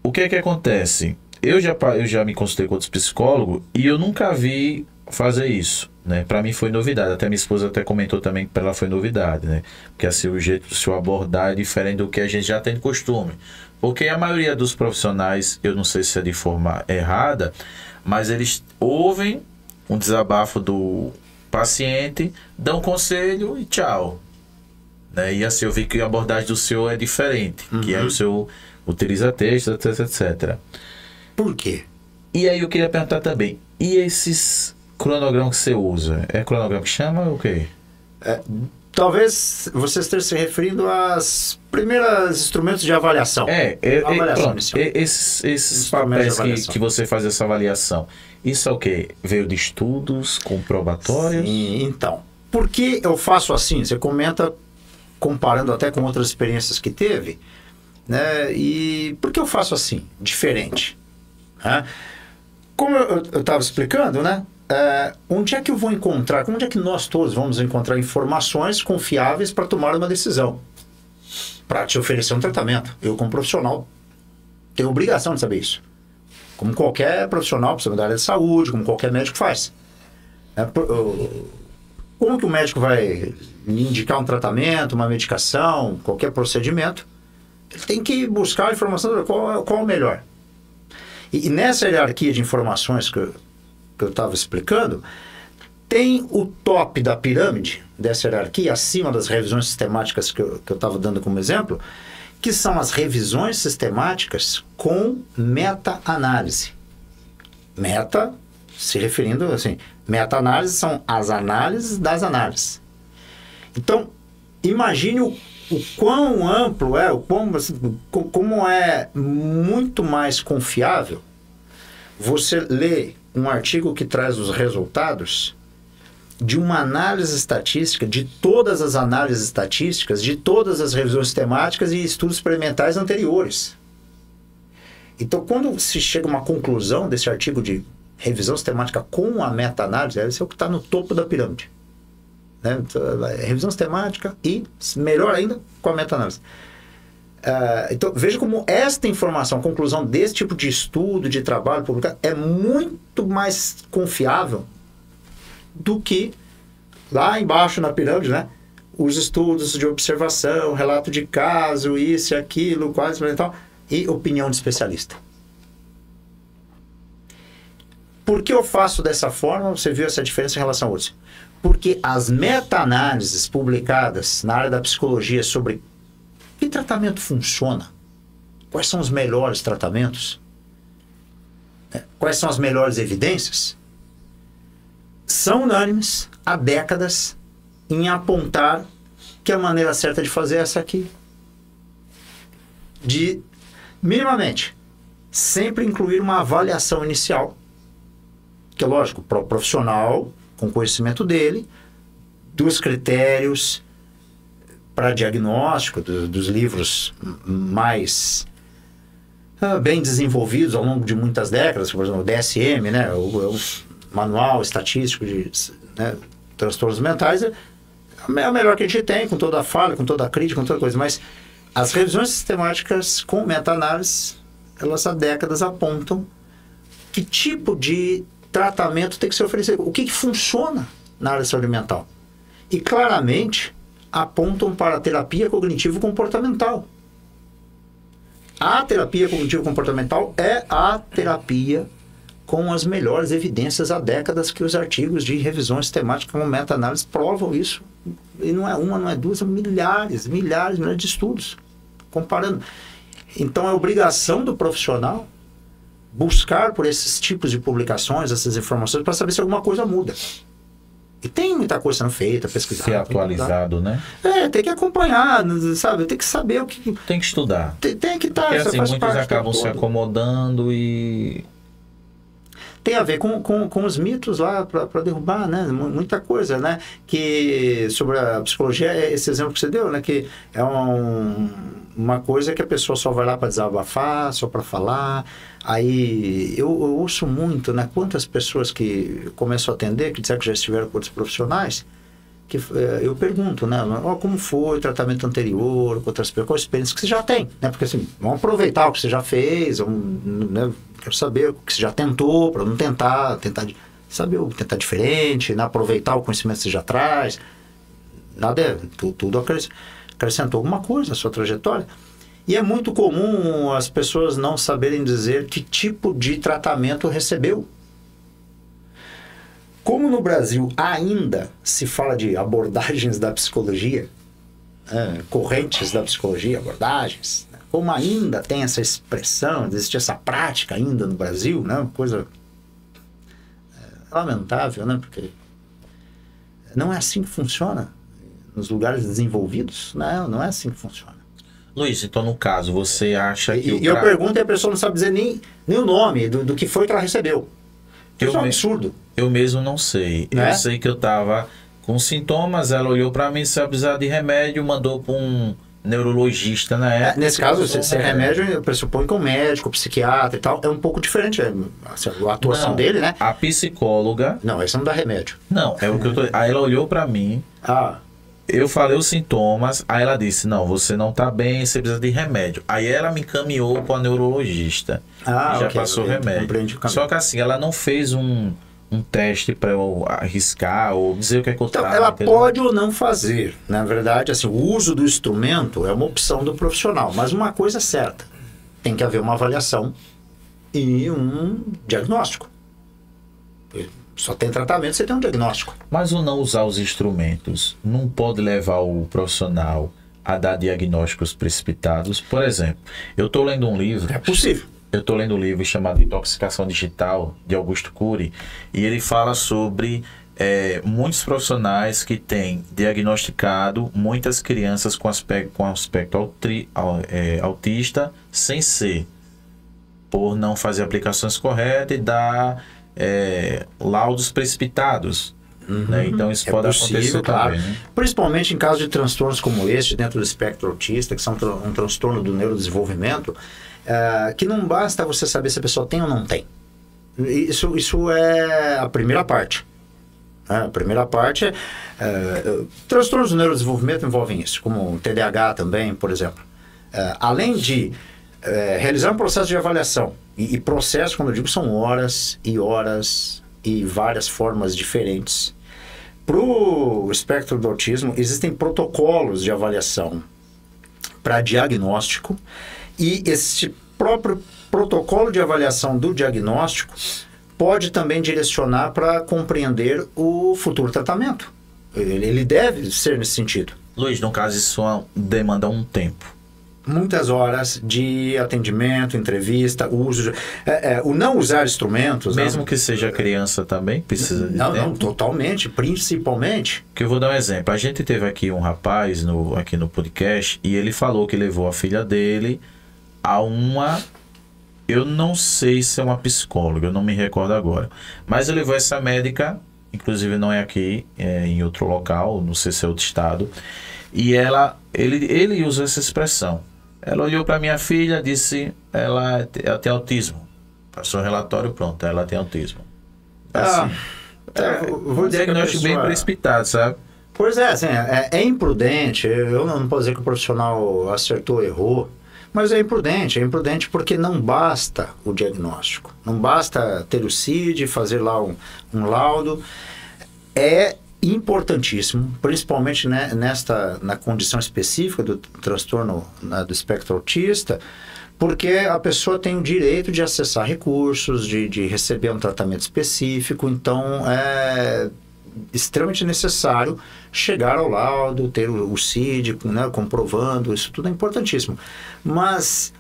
O que é que acontece? Eu já me consultei com outros psicólogos e eu nunca vi fazer isso. Né? Para mim foi novidade, até minha esposa até comentou também que para ela foi novidade, né? Porque assim, o jeito de se abordar é diferente do que a gente já tem de costume. Porque a maioria dos profissionais, eu não sei se é de forma errada, mas eles ouvem um desabafo do paciente, dão conselho e tchau. Né? E assim, eu vi que a abordagem do senhor é diferente, que é o senhor utiliza textos, etc, etc. Por quê? E aí eu queria perguntar também, e esses cronograma que você usa? É cronograma que chama ou o quê? Talvez você esteja se referindo às primeiras instrumentos de avaliação. Esses papéis que você faz essa avaliação, isso é o quê? Veio de estudos comprobatórios? Sim, então. Por que eu faço assim? Você comenta, comparando até com outras experiências que teve, né? E por que eu faço assim, diferente? Né? Como eu estava explicando, né? Onde é que eu vou encontrar, onde é que nós todos vamos encontrar informações confiáveis para tomar uma decisão, para te oferecer um tratamento? Eu, como profissional, tenho obrigação de saber isso. Como qualquer profissional, principalmente da área de saúde, como qualquer médico faz. Como que o médico vai me indicar um tratamento, uma medicação, qualquer procedimento? Ele tem que buscar a informação de qual é o melhor. E nessa hierarquia de informações que eu estava explicando, tem o top da pirâmide dessa hierarquia, acima das revisões sistemáticas que eu estava dando como exemplo, que são as revisões sistemáticas com meta-análise. Meta, se referindo assim, meta-análise são as análises das análises. Então, imagine o quão amplo é, como é muito mais confiável você ler um artigo que traz os resultados de uma análise estatística, de todas as análises estatísticas, de todas as revisões sistemáticas e estudos experimentais anteriores. Então, quando se chega a uma conclusão desse artigo de revisão sistemática com a meta-análise, esse é o que está no topo da pirâmide. Né? Revisão sistemática e, melhor ainda, com a meta-análise. Então, veja como esta informação, a conclusão desse tipo de estudo, de trabalho publicado, é muito mais confiável do que lá embaixo na pirâmide, né? Os estudos de observação, relato de caso, isso e aquilo, quase experimental, e opinião de especialista. Por que eu faço dessa forma? Você viu essa diferença em relação a outros? Porque as meta-análises publicadas na área da psicologia sobre que tratamento funciona, quais são os melhores tratamentos, quais são as melhores evidências, são unânimes há décadas em apontar que a maneira certa de fazer é essa aqui. De, minimamente, sempre incluir uma avaliação inicial, que é lógico, para o profissional, com conhecimento dele, dos critérios para diagnóstico, dos livros mais bem desenvolvidos ao longo de muitas décadas, por exemplo, o DSM, né, o Manual Estatístico de Transtornos Mentais, é o melhor que a gente tem, com toda a falha, com toda a crítica, com toda coisa, mas as revisões sistemáticas com meta-análise, elas há décadas apontam que tipo de tratamento tem que ser oferecido, o que funciona na área de saúde mental. E claramente apontam para a terapia cognitivo-comportamental. A terapia cognitivo-comportamental é a terapia com as melhores evidências há décadas, que os artigos de revisões sistemáticas com meta-análise provam isso. E não é uma, não é duas, são milhares de estudos comparando. Então é obrigação do profissional buscar por esses tipos de publicações, essas informações, para saber se alguma coisa muda. E tem muita coisa sendo feita, pesquisada. Ser atualizado, né? Tem que acompanhar, sabe? Tem que saber o que... Tem que estudar. Tem que estar... Porque assim, muitos acabam se acomodando e... Tem a ver com os mitos lá para derrubar, né? Muita coisa, né? Que sobre a psicologia, esse exemplo que você deu, né? Que é uma coisa que a pessoa só vai lá para desabafar, só para falar. Aí eu ouço muito, né? Quantas pessoas que começam a atender, que disseram que já estiveram com outros profissionais, que eu pergunto, né? Como foi o tratamento anterior, com outras pessoas, qual a experiência que você já tem, né? Porque assim, vamos aproveitar o que você já fez, né? Quero saber o que você já tentou, para não tentar saber tentar diferente, né? Aproveitar o conhecimento que você já traz. Nada tudo acrescentou alguma coisa na sua trajetória. E é muito comum as pessoas não saberem dizer que tipo de tratamento recebeu. Como no Brasil ainda se fala de abordagens da psicologia, correntes da psicologia, abordagens, né? Como ainda tem essa expressão, existe essa prática ainda no Brasil, né? Uma coisa É lamentável, né? Porque não é assim que funciona nos lugares desenvolvidos. Não é assim que funciona. Luiz, então no caso, você acha que E eu pergunto e a pessoa não sabe dizer nem o nome do que foi que ela recebeu. Isso é um absurdo. Eu mesmo não sei. Né? Eu sei que eu estava com sintomas, ela olhou para mim, se eu precisar de remédio, mandou para um neurologista na época. Nesse caso, se é remédio, eu pressupõe que um médico, psiquiatra e tal, é um pouco diferente assim, a atuação dele, né? A psicóloga... Não, esse não dá remédio. Não, é o que eu tô... Aí ela olhou para mim, eu falei os sintomas, aí ela disse, não, você não tá bem, você precisa de remédio. Aí ela me encaminhou para o neurologista. E já passou remédio. Só que assim, ela não fez um teste para eu arriscar ou dizer o que é que eu Então, trago. ela pode ou não fazer. Na verdade, assim, o uso do instrumento é uma opção do profissional. Mas uma coisa é certa, tem que haver uma avaliação e um diagnóstico. Só tem tratamento, você tem um diagnóstico. Mas o não usar os instrumentos não pode levar o profissional a dar diagnósticos precipitados? Por exemplo, eu estou lendo um livro... É possível. Eu estou lendo um livro chamado Intoxicação Digital, de Augusto Cury, e ele fala sobre muitos profissionais que têm diagnosticado muitas crianças com aspecto autista sem ser, por não fazer aplicações corretas e dar laudos precipitados. Né? Então isso pode acontecer também. Né? Principalmente em casos de transtornos como este, dentro do espectro autista, que são um transtorno do neurodesenvolvimento, que não basta você saber se a pessoa tem ou não tem. Isso é a primeira parte. A primeira parte transtornos do neurodesenvolvimento envolvem isso, como o TDAH também, por exemplo. Além de realizar um processo de avaliação, e processo, quando eu digo, são horas e várias formas diferentes. Para o espectro do autismo, existem protocolos de avaliação para diagnóstico, e esse próprio protocolo de avaliação do diagnóstico pode também direcionar para compreender o futuro tratamento. Ele deve ser nesse sentido. Luiz, no caso, isso demanda um tempo. Muitas horas de atendimento, entrevista, uso... o não usar instrumentos... Mesmo que seja criança também, precisa de tempo? Não, totalmente, principalmente. Que eu vou dar um exemplo. A gente teve aqui um rapaz aqui no podcast e ele falou que levou a filha dele a uma... Eu não sei se é uma psicóloga, eu não me recordo agora. Mas ele levou essa médica, inclusive não é aqui, é em outro local, não sei se é outro estado. E ele usa essa expressão. Ela olhou para minha filha, disse, ela tem autismo. Passou o relatório, pronto, ela tem autismo. Assim, vou dizer diagnóstico bem precipitado, sabe? Pois é, assim, é imprudente. Eu não posso dizer que o profissional acertou ou errou, mas é imprudente porque não basta o diagnóstico. Não basta ter o CID, fazer lá um laudo. É importantíssimo, principalmente na condição específica do transtorno do espectro autista, porque a pessoa tem o direito de acessar recursos, de receber um tratamento específico. Então é extremamente necessário chegar ao laudo, ter o CID, né, comprovando, isso tudo é importantíssimo. Mas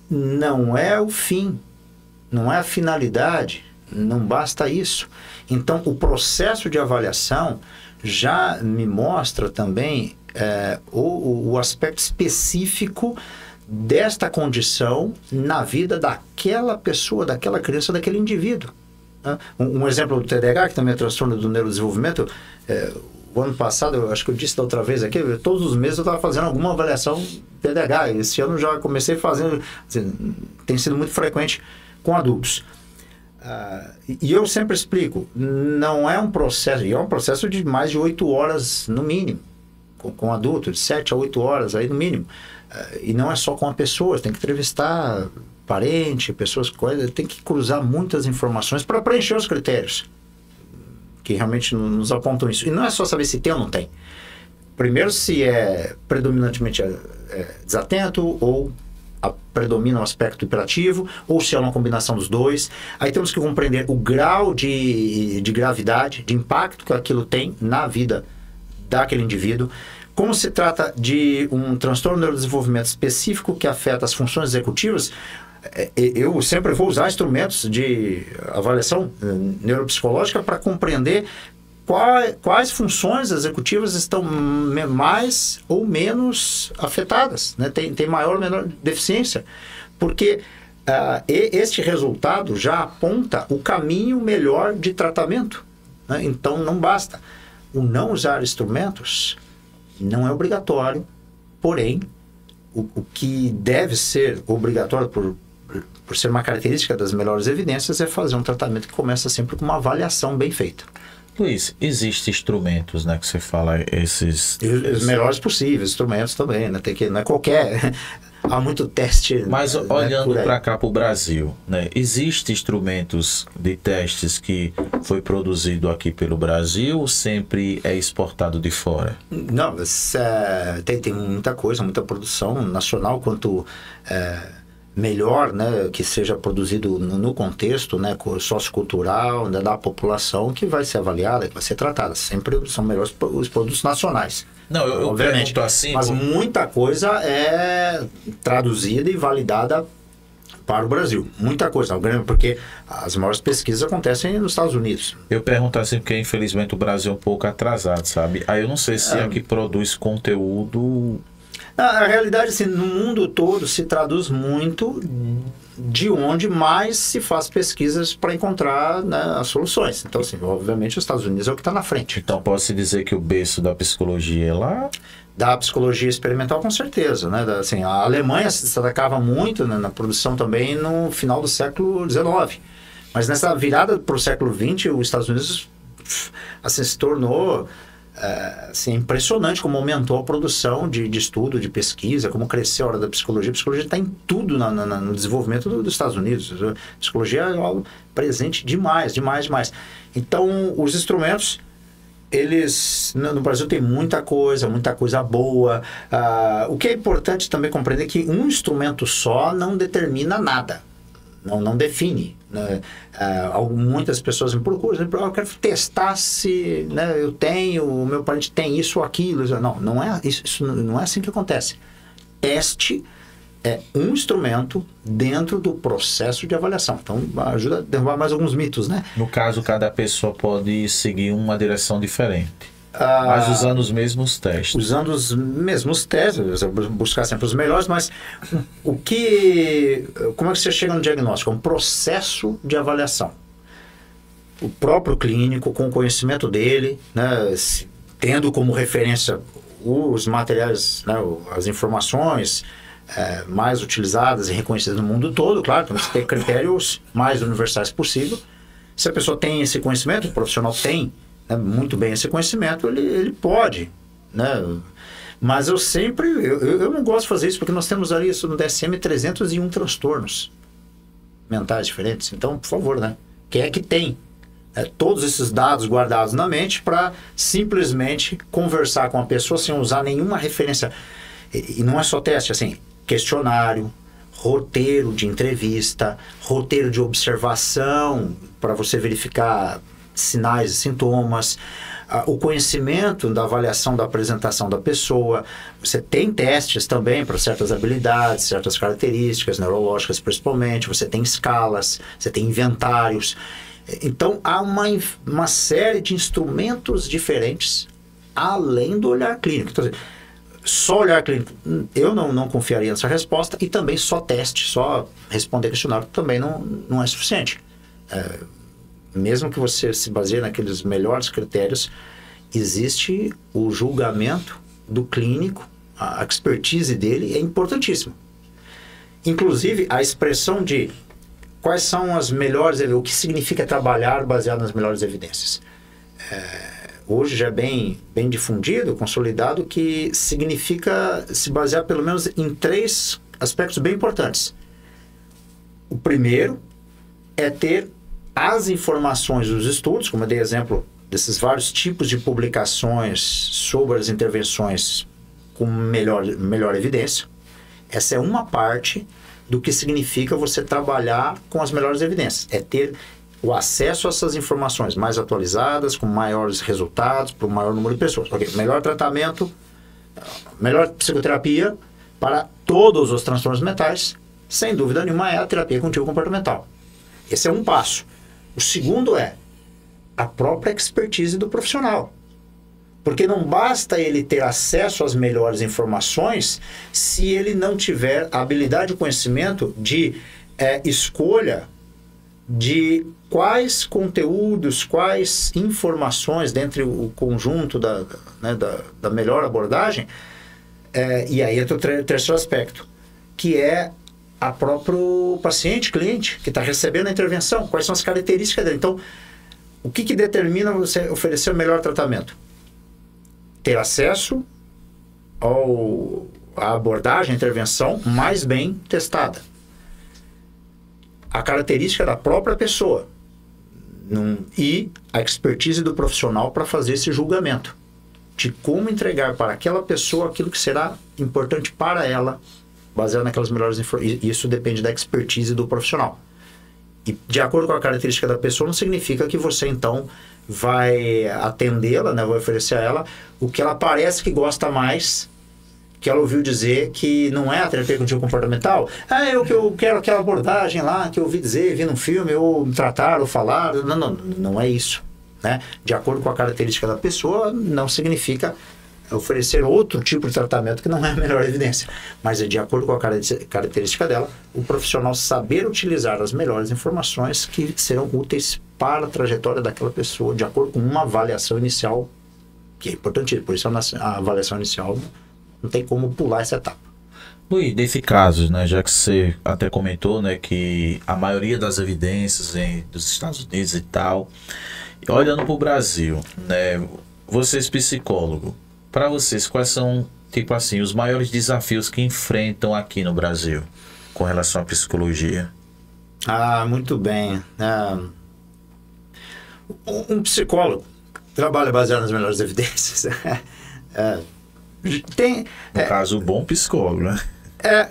não é o fim, não é a finalidade, não basta isso. Então, o processo de avaliação já me mostra também o aspecto específico desta condição na vida daquela pessoa, daquela criança, daquele indivíduo. Um exemplo do TDAH, que também é transtorno do neurodesenvolvimento, o ano passado, eu acho que eu disse da outra vez aqui, todos os meses eu estava fazendo alguma avaliação TDAH. Esse ano já comecei fazendo, assim, tem sido muito frequente com adultos. E eu sempre explico, não é um processo, e é um processo de mais de 8 horas no mínimo, com adulto, de 7 a 8 horas aí no mínimo. E não é só com a pessoa, tem que entrevistar parente, pessoas, coisas, tem que cruzar muitas informações para preencher os critérios que realmente nos apontam isso. E não é só saber se tem ou não tem. Primeiro, se é predominantemente desatento ou predomina o aspecto hiperativo, ou se é uma combinação dos dois. Aí temos que compreender o grau de gravidade, de impacto que aquilo tem na vida daquele indivíduo. Como se trata de um transtorno de neurodesenvolvimento específico que afeta as funções executivas, eu sempre vou usar instrumentos de avaliação neuropsicológica para compreender quais funções executivas estão mais ou menos afetadas, né? Tem maior ou menor deficiência, porque este resultado já aponta o caminho melhor de tratamento, né? Então não basta. O não usar instrumentos não é obrigatório, porém, o que deve ser obrigatório por ser uma característica das melhores evidências é fazer um tratamento que começa sempre com uma avaliação bem feita. Luiz, existem instrumentos, né, que você fala, Os melhores possíveis, instrumentos também, né? Não é qualquer... Há muito teste... Mas olhando para cá, para o Brasil, né, existem instrumentos de testes que foi produzido aqui pelo Brasil ou sempre é exportado de fora? Não, tem muita coisa, muita produção nacional, quanto melhor, né, que seja produzido no contexto, né, sociocultural, né, da população, que vai ser avaliada, que vai ser tratada. Sempre são melhores os produtos nacionais. Não, eu pergunto assim... Mas muita coisa é traduzida e validada para o Brasil. Muita coisa, porque as maiores pesquisas acontecem nos Estados Unidos. Eu pergunto assim porque, infelizmente, o Brasil é um pouco atrasado, sabe? Aí eu não sei se aqui produz conteúdo... Na realidade, assim, no mundo todo se traduz muito de onde mais se faz pesquisas para encontrar, né, as soluções. Então, assim, obviamente, os Estados Unidos é o que está na frente. Então, posso dizer que o berço da psicologia é lá? Da psicologia experimental, com certeza, né? Assim, a Alemanha se destacava muito, né, na produção também no final do século XIX. Mas nessa virada para o século XX, os Estados Unidos assim, se tornou... assim, impressionante como aumentou a produção de estudo, de pesquisa, como cresceu a hora da psicologia. A psicologia está em tudo no desenvolvimento dos Estados Unidos. A psicologia é algo presente demais. Então, os instrumentos, eles, no Brasil tem muita coisa boa. O que é importante também compreender é que um instrumento só não determina nada. Não define, né? Muitas pessoas me procuram, eu quero testar se, né, o meu parente tem isso ou aquilo. Não é isso, não é assim que acontece. Teste é um instrumento dentro do processo de avaliação. Então, ajuda a derrubar mais alguns mitos, né? No caso, cada pessoa pode seguir uma direção diferente. Mas usando os mesmos testes. Usando os mesmos testes, buscar sempre os melhores, mas como é que você chega no diagnóstico? É um processo de avaliação. O próprio clínico, com o conhecimento dele, né, tendo como referência os materiais, né, as informações mais utilizadas e reconhecidas no mundo todo, claro, temos que ter critérios mais universais possível. Se a pessoa tem esse conhecimento, o profissional tem muito bem esse conhecimento, ele pode, né? Mas eu não gosto de fazer isso, porque nós temos ali isso no DSM 301 transtornos mentais diferentes. Então, por favor, né? Quem é que tem todos esses dados guardados na mente para simplesmente conversar com a pessoa sem usar nenhuma referência? E não é só teste, assim, questionário, roteiro de entrevista, roteiro de observação para você verificar sinais e sintomas, o conhecimento da avaliação da apresentação da pessoa. Você tem testes também para certas habilidades, certas características neurológicas principalmente, você tem escalas, você tem inventários. Então há uma série de instrumentos diferentes além do olhar clínico. Então, só olhar clínico, eu não confiaria nessa resposta, e também só teste, só responder questionário também não é suficiente. Mesmo que você se baseie naqueles melhores critérios, existe o julgamento do clínico, a expertise dele é importantíssimo. Inclusive, a expressão de quais são as melhores, o que significa trabalhar baseado nas melhores evidências. Hoje já é bem difundido, consolidado, que significa se basear pelo menos em 3 aspectos bem importantes. O primeiro é ter as informações dos estudos, como eu dei exemplo desses vários tipos de publicações sobre as intervenções com melhor evidência. Essa é uma parte do que significa você trabalhar com as melhores evidências. É ter o acesso a essas informações mais atualizadas, com maiores resultados, para o maior número de pessoas. Okay. Melhor tratamento, melhor psicoterapia para todos os transtornos mentais, sem dúvida nenhuma, é a terapia cognitivo-comportamental. Esse é um passo. O segundo é a própria expertise do profissional. Porque não basta ele ter acesso às melhores informações se ele não tiver a habilidade e o conhecimento de escolha de quais conteúdos, quais informações dentre o conjunto da melhor abordagem. E aí é o terceiro aspecto, que é a próprio paciente, cliente, que está recebendo a intervenção. Quais são as características dele? Então, o que determina você oferecer o melhor tratamento? Ter acesso à abordagem, à intervenção mais bem testada. A característica da própria pessoa e a expertise do profissional para fazer esse julgamento de como entregar para aquela pessoa aquilo que será importante para ela, baseado naquelas melhores informações. Isso depende da expertise do profissional. E de acordo com a característica da pessoa, não significa que você, então, vai atendê-la, né, vai oferecer a ela o que ela parece que gosta mais, que ela ouviu dizer que não é a terapia cognitivo-comportamental. Eu quero aquela abordagem lá que eu ouvi dizer, vi num filme, ou tratar, ou falar. Não é isso. Né? De acordo com a característica da pessoa, não significa oferecer outro tipo de tratamento que não é a melhor evidência. Mas de acordo com a característica dela, o profissional saber utilizar as melhores informações que serão úteis para a trajetória daquela pessoa, de acordo com uma avaliação inicial, que é importantíssimo. Por isso a avaliação inicial não tem como pular essa etapa. Luiz, nesse caso, né, já que você até comentou, né, que a maioria das evidências dos Estados Unidos e tal, olhando para o Brasil, né, vocês psicólogos, para vocês, quais são, tipo assim, os maiores desafios que enfrentam aqui no Brasil com relação à psicologia? Muito bem. Um psicólogo trabalha baseado nas melhores evidências. No caso, o bom psicólogo, né?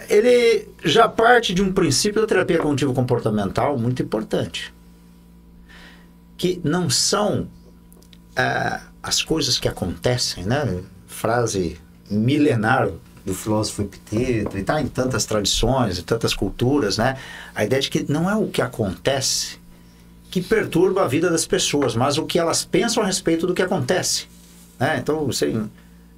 Ele já parte de um princípio da terapia cognitivo-comportamental muito importante, que não são as coisas que acontecem, né? Frase milenar do filósofo Epiteto, e está em tantas tradições, em tantas culturas, né? A ideia de que não é o que acontece que perturba a vida das pessoas, mas o que elas pensam a respeito do que acontece, né? Então,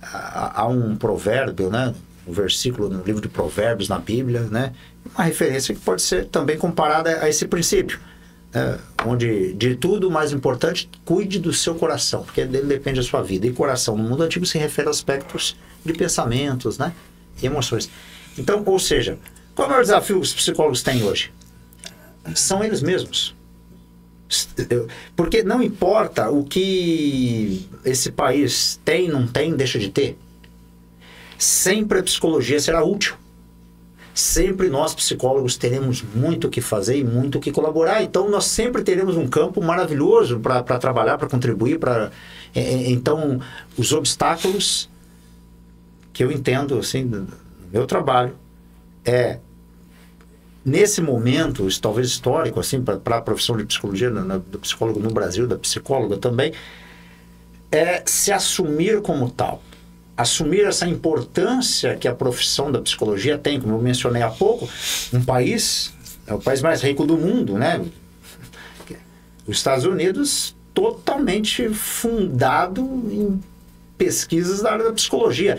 há um provérbio, né? Um versículo no livro de Provérbios na Bíblia, né? Uma referência que pode ser também comparada a esse princípio, onde de tudo o mais importante, cuide do seu coração, porque dele depende a sua vida. E coração no mundo antigo se refere a aspectos de pensamentos, né? E emoções. Então, ou seja, qual é o maior desafio que os psicólogos têm hoje? São eles mesmos. Porque não importa o que esse país tem, não tem, deixa de ter, sempre a psicologia será útil. Sempre nós psicólogos teremos muito o que fazer e muito o que colaborar. Então nós sempre teremos um campo maravilhoso para trabalhar, para contribuir. Então os obstáculos que eu entendo assim, no meu trabalho nesse momento, talvez histórico, assim, para a profissão de psicologia, do psicólogo no Brasil, da psicóloga também, se assumir como tal. Assumir essa importância que a profissão da psicologia tem, como eu mencionei há pouco, um país, é o país mais rico do mundo, né? Os Estados Unidos, totalmente fundado em pesquisas da área da psicologia.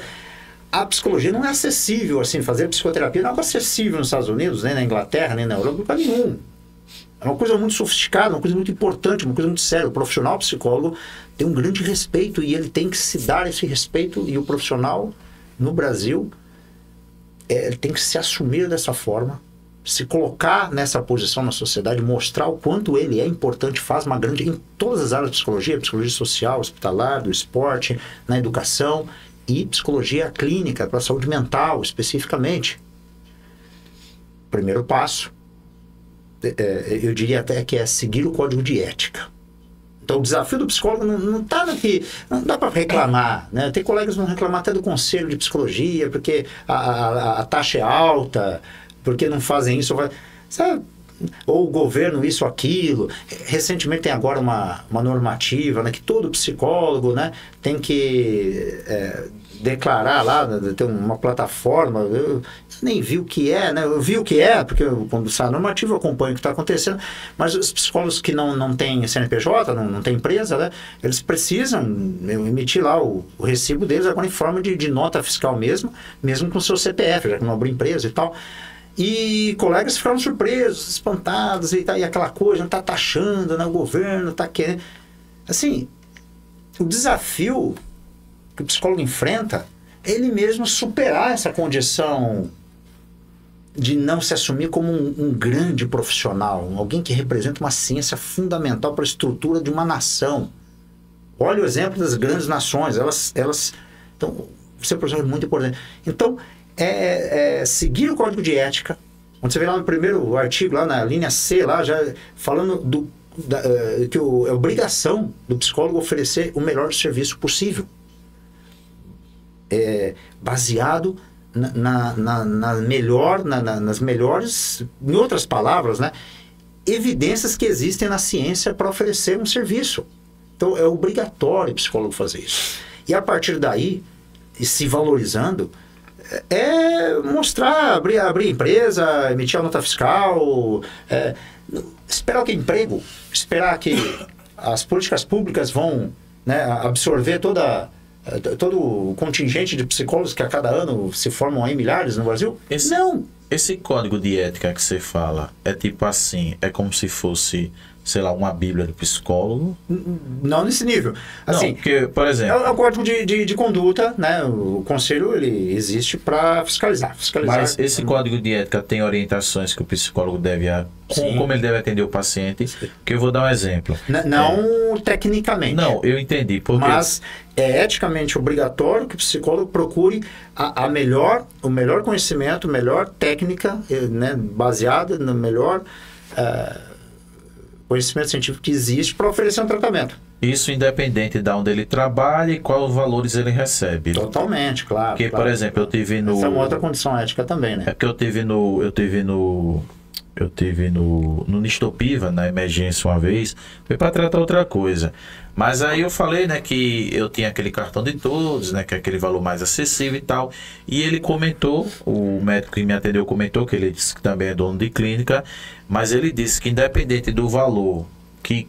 A psicologia não é acessível, assim, fazer psicoterapia não é acessível nos Estados Unidos, nem na Inglaterra, nem na Europa, lugar nenhum. É uma coisa muito sofisticada, uma coisa muito importante, uma coisa muito séria. O profissional psicólogo tem um grande respeito e ele tem que se dar esse respeito. E o profissional no Brasil ele tem que se assumir dessa forma, se colocar nessa posição na sociedade, mostrar o quanto ele é importante, faz uma grande... em todas as áreas de psicologia social, hospitalar, do esporte, na educação e psicologia clínica, para a saúde mental especificamente. Primeiro passo, eu diria até que é seguir o código de ética. Então o desafio do psicólogo não está no que... não dá para reclamar, né? Tem colegas que vão reclamar até do conselho de psicologia, porque a taxa é alta, porque não fazem isso. Sabe? ou o governo isso, aquilo. Recentemente tem agora uma normativa, né, que todo psicólogo, né, tem que declarar lá, tem uma plataforma, eu nem vi o que é, né? Eu vi o que é, porque quando sai a normativa eu acompanho o que está acontecendo, mas os psicólogos que não têm CNPJ, não têm empresa, né? Eles precisam emitir lá o recibo deles agora em forma de nota fiscal mesmo com o seu CPF, já que não abriu empresa e tal. E colegas ficaram surpresos, espantados, e aquela coisa, não está taxando, né? O governo está querendo... Assim, o desafio que o psicólogo enfrenta é ele mesmo superar essa condição de não se assumir como um grande profissional, alguém que representa uma ciência fundamental para a estrutura de uma nação. Olha o exemplo das grandes nações, elas então, ser profissional é muito importante. Então, seguir o código de ética, onde você vê lá no primeiro artigo, lá na linha C, lá já falando que é obrigação do psicólogo oferecer o melhor serviço possível. Baseado nas melhores, em outras palavras, né, evidências que existem na ciência para oferecer um serviço. Então, é obrigatório o psicólogo fazer isso. E a partir daí, se valorizando, mostrar, abrir empresa, emitir a nota fiscal, esperar que emprego, esperar que as políticas públicas vão, né, absorver todo o contingente de psicólogos que a cada ano se formam aí milhares no Brasil? Não. Esse código de ética que você fala é tipo assim, é como se fosse, sei lá, uma bíblia do psicólogo? Não nesse nível. Assim, não, porque, por exemplo... É o código de conduta, né? O conselho, ele existe para fiscalizar. Mas esse código de ética tem orientações que o psicólogo deve... Como ele deve atender o paciente? Que eu vou dar um exemplo. Não tecnicamente. Não, eu entendi. Porque... Mas é eticamente obrigatório que o psicólogo procure o melhor conhecimento, a melhor técnica, né, baseada no melhor conhecimento científico que existe para oferecer um tratamento. Isso independente de onde ele trabalha e quais os valores ele recebe. Totalmente, claro. Porque, por exemplo, eu tive no... Essa é uma outra condição ética também, né? É porque eu tive no Nistopiva, na emergência uma vez, foi para tratar outra coisa. Mas aí eu falei, né, que eu tinha aquele cartão de todos, né, que é aquele valor mais acessível e tal. E ele comentou, o médico que me atendeu comentou, que ele disse que também é dono de clínica, mas ele disse que independente do valor que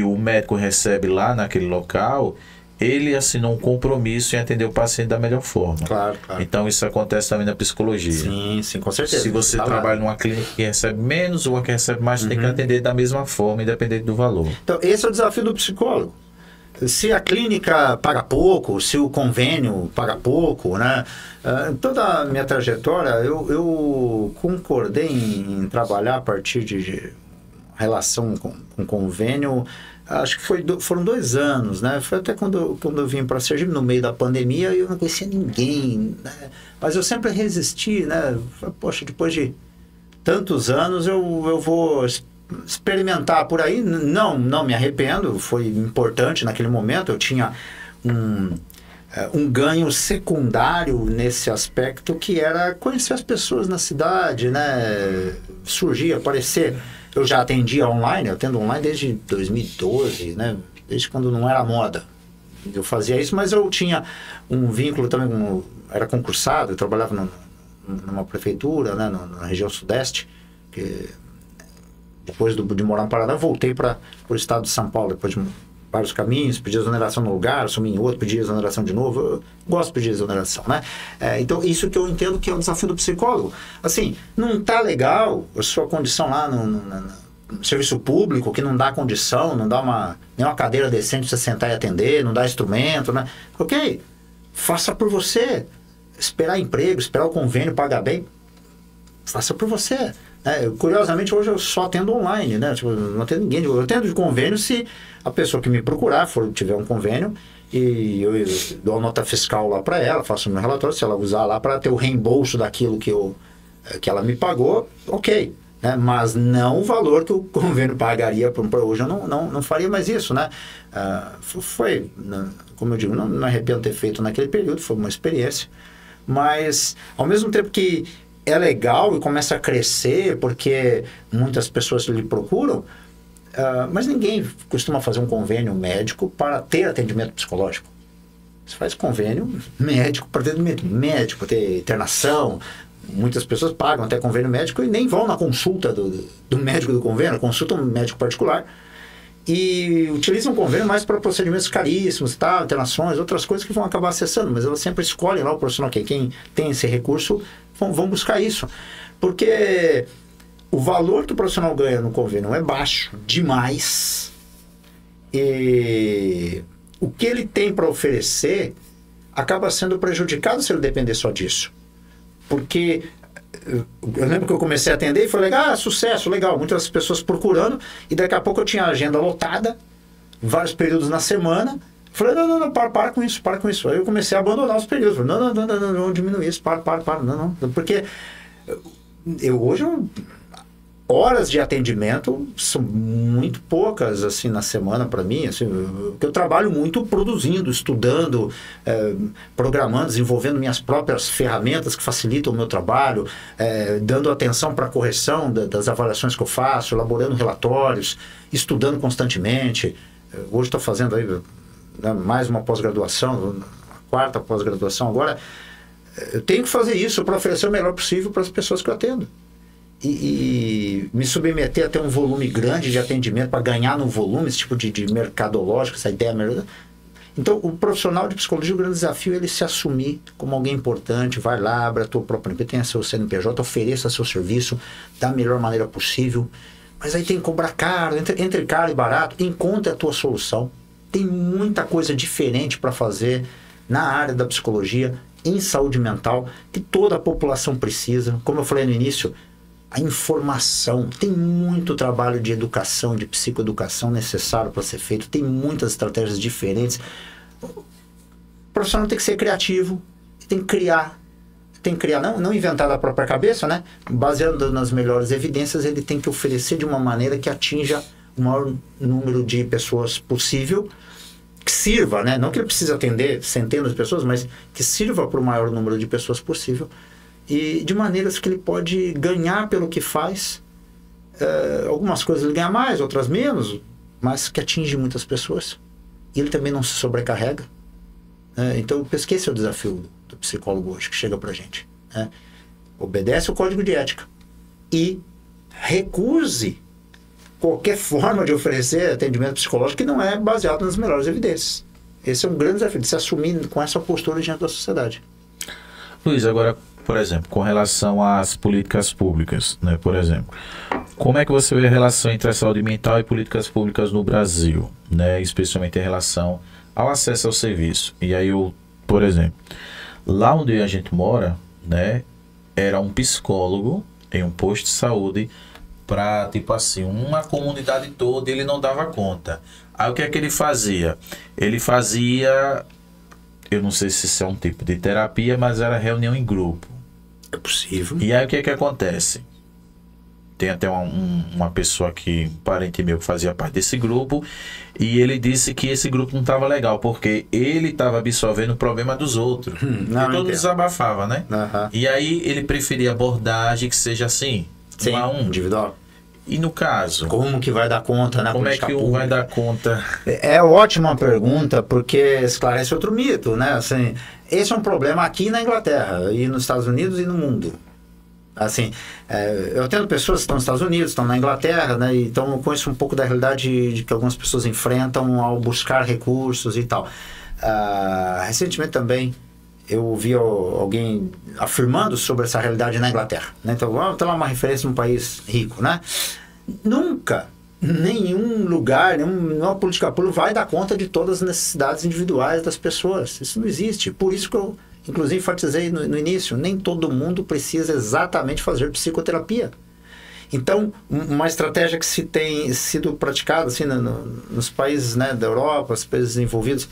o médico recebe lá naquele local, ele assinou um compromisso em atender o paciente da melhor forma. Claro, claro. Então isso acontece também na psicologia. Sim, com certeza. Se você trabalha numa clínica que recebe menos ou uma que recebe mais, tem que atender da mesma forma, independente do valor. Então, esse é o desafio do psicólogo. Se a clínica paga pouco, se o convênio paga pouco, né? Toda a minha trajetória, eu concordei em trabalhar a partir de relação com convênio. Acho que foram 2 anos, né? Foi até quando eu vim para Sergipe, no meio da pandemia, e eu não conhecia ninguém, né? Mas eu sempre resisti, né? Poxa, depois de tantos anos eu vou experimentar por aí. Não me arrependo, foi importante naquele momento. Eu tinha um ganho secundário nesse aspecto, que era conhecer as pessoas na cidade, né? Surgir, aparecer. Eu já atendia online, eu atendo online desde 2012, né? Desde quando não era moda. Eu fazia isso, mas eu tinha um vínculo também, era concursado, eu trabalhava numa prefeitura, né? Na região sudeste, que depois de morar no Paraná, eu voltei para o estado de São Paulo, depois de vários caminhos, pedi exoneração no lugar, assumi em outro, pedi exoneração de novo. Eu gosto de pedir exoneração, né? Então, isso que eu entendo que é o desafio do psicólogo. Assim, não tá legal a sua condição lá no serviço público, que não dá condição, não dá nem uma cadeira decente para você sentar e atender, não dá instrumento, né? Ok, faça por você. Esperar emprego, esperar o convênio pagar bem, faça por você. Curiosamente, hoje eu só atendo online, né? Tipo, não atendo ninguém. Eu atendo de convênio se a pessoa que me procurar tiver um convênio, e eu dou a nota fiscal lá para ela, faço o meu relatório, se ela usar lá para ter o reembolso daquilo que ela me pagou, ok. Né? Mas não o valor que o convênio pagaria para hoje. Eu não faria mais isso, né? Foi, como eu digo, não me arrependo de ter feito naquele período, foi uma experiência. Mas, ao mesmo tempo que é legal e começa a crescer porque muitas pessoas lhe procuram, mas ninguém costuma fazer um convênio médico para ter atendimento psicológico. Você faz convênio médico para atendimento médico, para ter internação. Muitas pessoas pagam até convênio médico e nem vão na consulta do médico do convênio, consultam um médico particular e utilizam o convênio mais para procedimentos caríssimos, tá? Internações, outras coisas que vão acabar acessando, mas elas sempre escolhem lá o profissional que quem tem esse recurso vão buscar isso, porque o valor que o profissional ganha no convênio é baixo demais e o que ele tem para oferecer acaba sendo prejudicado se ele depender só disso. Porque eu lembro que eu comecei a atender e foi legal, sucesso, legal, muitas pessoas procurando, e daqui a pouco eu tinha a agenda lotada, vários períodos na semana. Falei, não, para com isso. Aí eu comecei a abandonar os períodos. Falei, não, diminui isso, para, não. Porque hoje horas de atendimento são muito poucas assim na semana para mim, assim, eu trabalho muito produzindo, estudando, programando, desenvolvendo minhas próprias ferramentas que facilitam o meu trabalho, dando atenção para a correção das avaliações que eu faço, elaborando relatórios, estudando constantemente. Hoje estou fazendo aí, né, mais uma pós-graduação, a 4ª pós-graduação agora. Eu tenho que fazer isso para oferecer o melhor possível para as pessoas que eu atendo. E me submeter a ter um volume grande de atendimento para ganhar no volume, esse tipo de mercadológico, essa ideia melhor. Então, o profissional de psicologia, o grande desafio é ele se assumir como alguém importante, vai lá, abre a tua própria empresa, tenha seu CNPJ, ofereça seu serviço da melhor maneira possível. Mas aí tem que cobrar caro, entre caro e barato, encontre a tua solução. Tem muita coisa diferente para fazer na área da psicologia, em saúde mental, que toda a população precisa. Como eu falei no início, a informação, tem muito trabalho de educação, de psicoeducação necessário para ser feito, tem muitas estratégias diferentes. O profissional tem que ser criativo, tem que criar, não inventar da própria cabeça, né? Baseado nas melhores evidências, ele tem que oferecer de uma maneira que atinja o maior número de pessoas possível, que sirva, né? Não que ele precise atender centenas de pessoas, mas que sirva para o maior número de pessoas possível. E de maneiras que ele pode ganhar pelo que faz. Algumas coisas ele ganha mais, outras menos, mas que atinge muitas pessoas. E ele também não se sobrecarrega. Então, eu penso que esse é o desafio do psicólogo hoje, que chega pra gente. Obedece o código de ética e recuse qualquer forma de oferecer atendimento psicológico que não é baseado nas melhores evidências. Esse é um grande desafio, de se assumir com essa postura diante da sociedade. Luiz, agora, por exemplo, com relação às políticas públicas, né? Por exemplo, como é que você vê a relação entre a saúde mental e políticas públicas no Brasil, né? Especialmente em relação ao acesso ao serviço? E aí por exemplo, lá onde a gente mora, né, era um psicólogo em um posto de saúde para, tipo assim, uma comunidade toda, e ele não dava conta. Aí o que é que ele fazia? Ele fazia, eu não sei se isso é um tipo de terapia, mas era reunião em grupo. É possível. E aí o que é que acontece? Tem até uma pessoa que, um parente meu, que fazia parte desse grupo, e ele disse que esse grupo não estava legal, porque ele estava absorvendo o problema dos outros. E todo desabafava, né? E aí ele preferia abordagem que seja assim, sim, um a um. Individual. E no caso? Como que vai dar conta na Como é que um vai dar conta? É ótima pergunta, porque esclarece outro mito, né? Assim, esse é um problema aqui na Inglaterra, e nos Estados Unidos e no mundo. Assim, eu tenho pessoas que estão nos Estados Unidos, estão na Inglaterra, né? Então eu conheço um pouco da realidade que algumas pessoas enfrentam ao buscar recursos e tal. Recentemente também eu ouvi alguém afirmando sobre essa realidade na Inglaterra, né? Então vamos ter lá uma referência num país rico, né? Nunca, nenhum lugar, nenhuma política pública vai dar conta de todas as necessidades individuais das pessoas. Isso não existe. Por isso que eu, inclusive, enfatizei no início, nem todo mundo precisa exatamente fazer psicoterapia. Então, uma estratégia que se tem sido praticada assim, nos países, né, da Europa, os países desenvolvidos,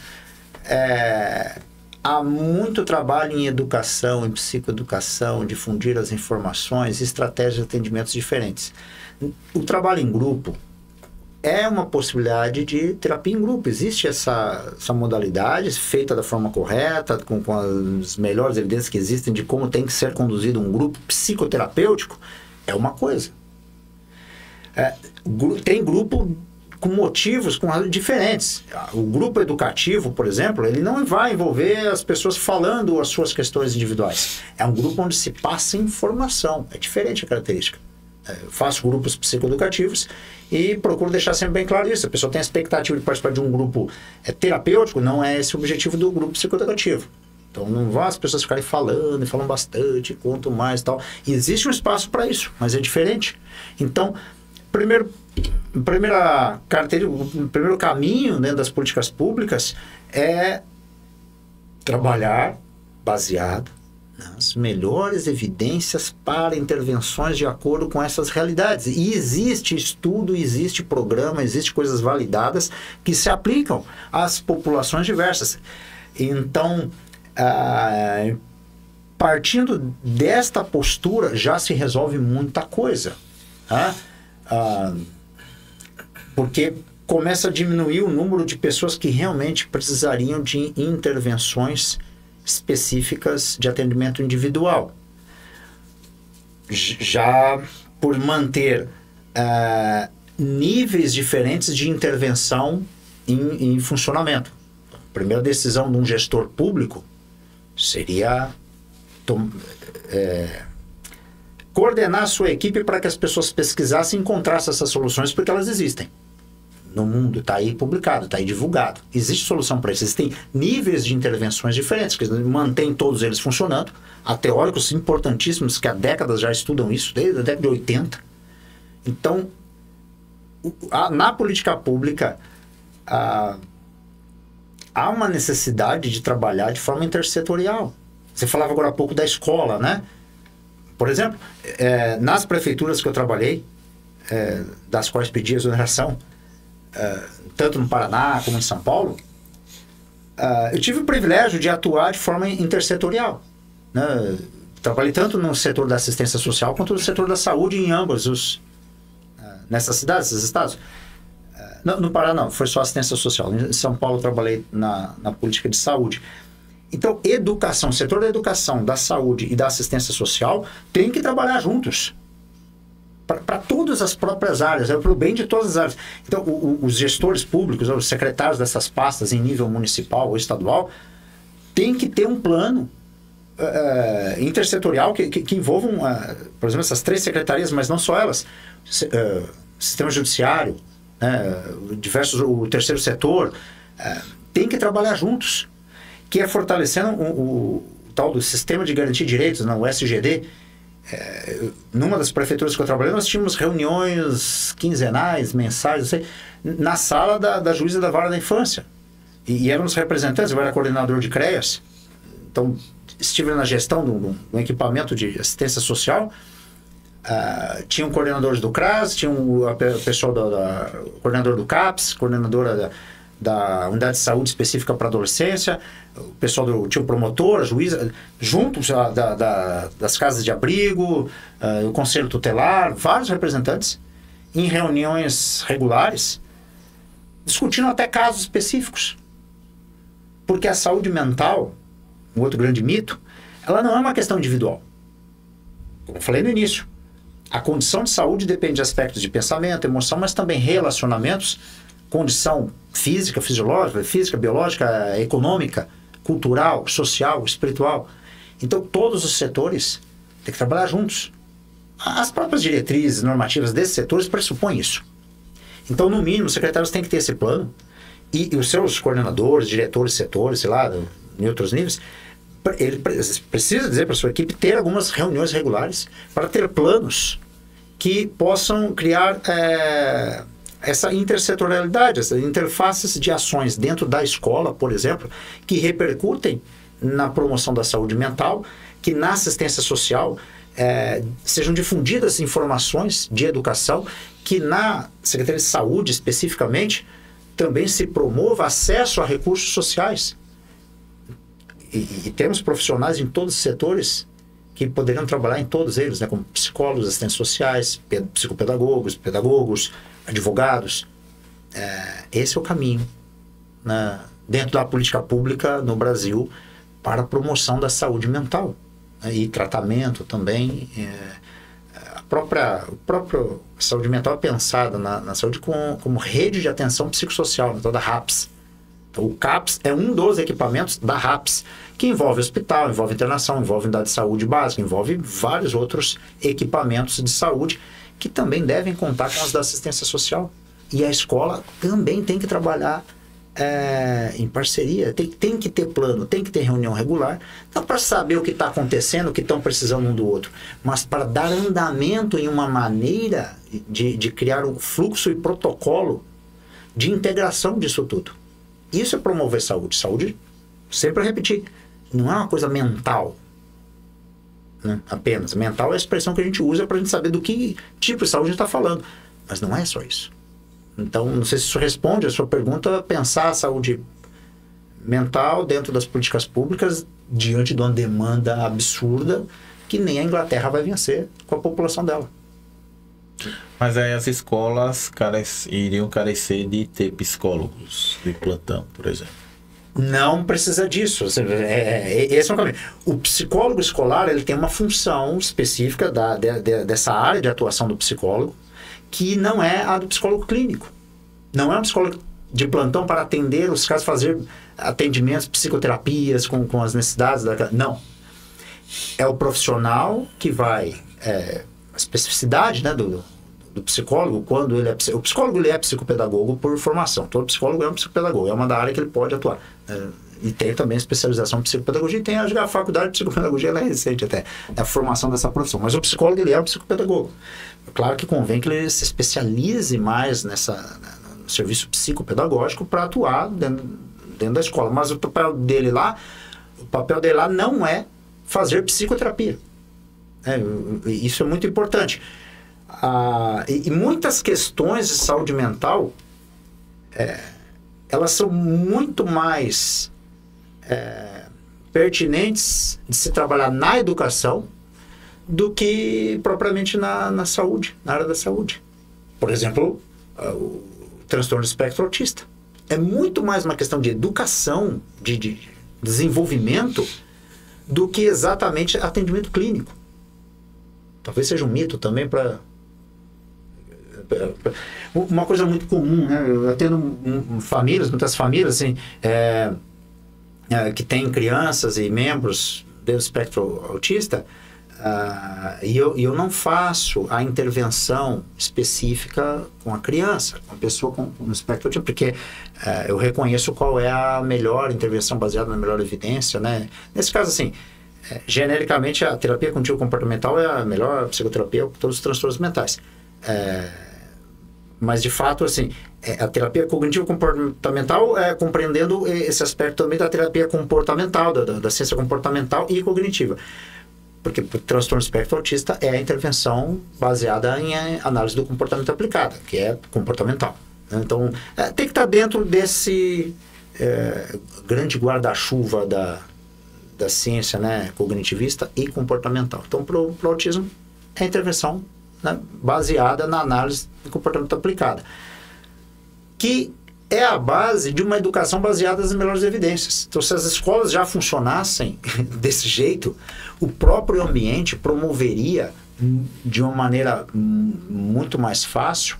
há muito trabalho em educação, em psicoeducação, difundir as informações, estratégias de atendimentos diferentes. O trabalho em grupo é uma possibilidade de terapia em grupo. Existe essa modalidade feita da forma correta, com as melhores evidências que existem de como tem que ser conduzido um grupo psicoterapêutico, é uma coisa. Tem grupo com motivos diferentes. O grupo educativo, por exemplo, ele não vai envolver as pessoas falando as suas questões individuais. É um grupo onde se passa informação. É diferente a característica. Eu faço grupos psicoeducativos e procuro deixar sempre bem claro isso. A pessoa tem a expectativa de participar de um grupo terapêutico, não é esse o objetivo do grupo psicoeducativo. Então não vão as pessoas ficarem falando, e falam bastante, contam mais e tal. E existe um espaço para isso, mas é diferente. Então, o primeiro caminho, né, das políticas públicas é trabalhar baseado nas melhores evidências para intervenções de acordo com essas realidades. E existe estudo, existe programa, existe coisas validadas que se aplicam às populações diversas. Então, partindo desta postura, já se resolve muita coisa. Porque começa a diminuir o número de pessoas que realmente precisariam de intervenções específicas de atendimento individual. Já por manter níveis diferentes de intervenção em funcionamento. A primeira decisão de um gestor público seria coordenar a sua equipe para que as pessoas pesquisassem e encontrassem essas soluções, porque elas existem no mundo, está aí publicado, está aí divulgado. Existe solução para isso. Existem níveis de intervenções diferentes, que mantêm todos eles funcionando. Há teóricos importantíssimos que há décadas já estudam isso, desde a década de 80. Então, na política pública, há uma necessidade de trabalhar de forma intersetorial. Você falava agora há pouco da escola, né? Por exemplo, nas prefeituras que eu trabalhei, das quais pedi exoneração, tanto no Paraná como em São Paulo, eu tive o privilégio de atuar de forma intersetorial, né? Trabalhei tanto no setor da assistência social quanto no setor da saúde em ambos nessas cidades, nesses estados. No Paraná não, foi só assistência social. Em São Paulo eu trabalhei na política de saúde. Então, educação, o setor da educação, da saúde e da assistência social tem que trabalhar juntos. Para todas as próprias áreas, para o bem de todas as áreas. Então, os gestores públicos, os secretários dessas pastas em nível municipal ou estadual, tem que ter um plano intersetorial que envolvam, por exemplo, essas 3 secretarias, mas não só elas. Sistema judiciário, o terceiro setor, tem que trabalhar juntos, que é fortalecendo o tal do Sistema de Garantia de Direitos, o SGD. Numa das prefeituras que eu trabalhei, nós tínhamos reuniões quinzenais, mensais, não sei, na sala da juíza da vara da infância. E eram os representantes, eu era coordenador de CREAS, então estive na gestão de um equipamento de assistência social. Tinham coordenadores do CRAS, tinha o pessoal coordenador do CAPS, coordenadora da unidade de saúde específica para adolescência, o pessoal tinha o promotor, a juíza, juntos das casas de abrigo, o conselho tutelar, vários representantes, em reuniões regulares, discutindo até casos específicos. Porque a saúde mental, um outro grande mito, ela não é uma questão individual. Como eu falei no início, a condição de saúde depende de aspectos de pensamento, emoção, mas também relacionamentos, condição física, fisiológica, biológica, econômica, cultural, social, espiritual. Então, todos os setores têm que trabalhar juntos. As próprias diretrizes normativas desses setores pressupõem isso. Então, no mínimo, os secretários têm que ter esse plano e os seus coordenadores, diretores, setores, sei lá, em outros níveis, ele precisa dizer para a sua equipe ter algumas reuniões regulares para ter planos que possam criar essa intersetorialidade, essas interfaces de ações dentro da escola, por exemplo, que repercutem na promoção da saúde mental, que na assistência social sejam difundidas informações de educação, que na Secretaria de Saúde, especificamente, também se promova acesso a recursos sociais. E temos profissionais em todos os setores que poderiam trabalhar em todos eles, né, como psicólogos, assistentes sociais, psicopedagogos, pedagogos, advogados, esse é o caminho, né, dentro da política pública no Brasil para a promoção da saúde mental, né, e tratamento também. A própria saúde mental é pensada na saúde como rede de atenção psicossocial, toda a RAPS. Então, o CAPS é um dos equipamentos da RAPS, que envolve hospital, envolve internação, envolve unidade de saúde básica, envolve vários outros equipamentos de saúde que também devem contar com os da assistência social. E a escola também tem que trabalhar em parceria, tem que ter plano, tem que ter reunião regular, não para saber o que está acontecendo, o que estão precisando um do outro, mas para dar andamento em uma maneira de criar um fluxo e protocolo de integração disso tudo. Isso é promover saúde. Saúde, sempre repetir, não é uma coisa mental, né? Apenas. Mental é a expressão que a gente usa para a gente saber do que tipo de saúde a gente está falando. Mas não é só isso. Então, não sei se isso responde a sua pergunta, pensar a saúde mental dentro das políticas públicas diante de uma demanda absurda que nem a Inglaterra vai vencer com a população dela. Mas aí as escolas iriam carecer de ter psicólogos de plantão, por exemplo. Não precisa disso. Esse é um caminho. O psicólogo escolar, ele tem uma função específica dessa área de atuação do psicólogo, que não é a do psicólogo clínico. Não é um psicólogo de plantão para atender os casos, fazer atendimentos, psicoterapias com as necessidades daquela. Não. É o profissional que vai... a especificidade, né, do psicólogo, quando ele é... O psicólogo, ele é psicopedagogo por formação. Todo psicólogo é um psicopedagogo. É uma da área que ele pode atuar. E tem também especialização em psicopedagogia. E tem a faculdade de psicopedagogia, ela é recente até, a formação dessa profissão. Mas o psicólogo, ele é um psicopedagogo. Claro que convém que ele se especialize mais no serviço psicopedagógico para atuar dentro da escola. Mas o papel dele lá não é fazer psicoterapia. Isso é muito importante. E muitas questões de saúde mental, elas são muito mais pertinentes de se trabalhar na educação do que propriamente na saúde, na área da saúde. Por exemplo, o transtorno do espectro autista. É muito mais uma questão de educação, de desenvolvimento, do que exatamente atendimento clínico. Talvez seja um mito também para... Uma coisa muito comum, né? Eu atendo muitas famílias assim, que têm crianças e membros do espectro autista, e eu não faço a intervenção específica com a criança, com a pessoa com espectro autista, porque eu reconheço qual é a melhor intervenção baseada na melhor evidência, né? Nesse caso, assim, genericamente, a terapia cognitivo-comportamental é a melhor psicoterapia para todos os transtornos mentais. Mas, de fato, assim, a terapia cognitivo-comportamental compreendendo esse aspecto também da terapia comportamental, da ciência comportamental e cognitiva. Porque o transtorno espectro autista é a intervenção baseada em análise do comportamento aplicada, que é comportamental. Então, tem que estar dentro desse grande guarda-chuva da ciência, né, cognitivista e comportamental. Então, para o autismo, é a intervenção, né, baseada na análise do comportamento aplicada, que é a base de uma educação baseada nas melhores evidências. Então, se as escolas já funcionassem desse jeito, o próprio ambiente promoveria de uma maneira muito mais fácil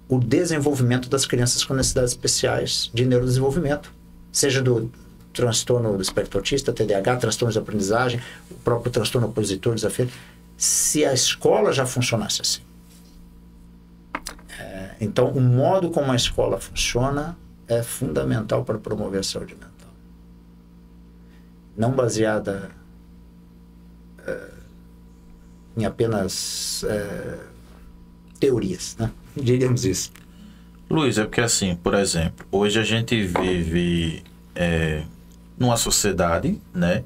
o desenvolvimento das crianças com necessidades especiais de neurodesenvolvimento, seja do transtorno do espectro autista, TDAH, transtornos de aprendizagem, o próprio transtorno opositor desafiante. Se a escola já funcionasse assim. Então, o modo como a escola funciona é fundamental para promover a saúde mental. Não baseada em apenas teorias, né? Diríamos isso. Luiz, é porque assim, por exemplo, hoje a gente vive numa sociedade, né,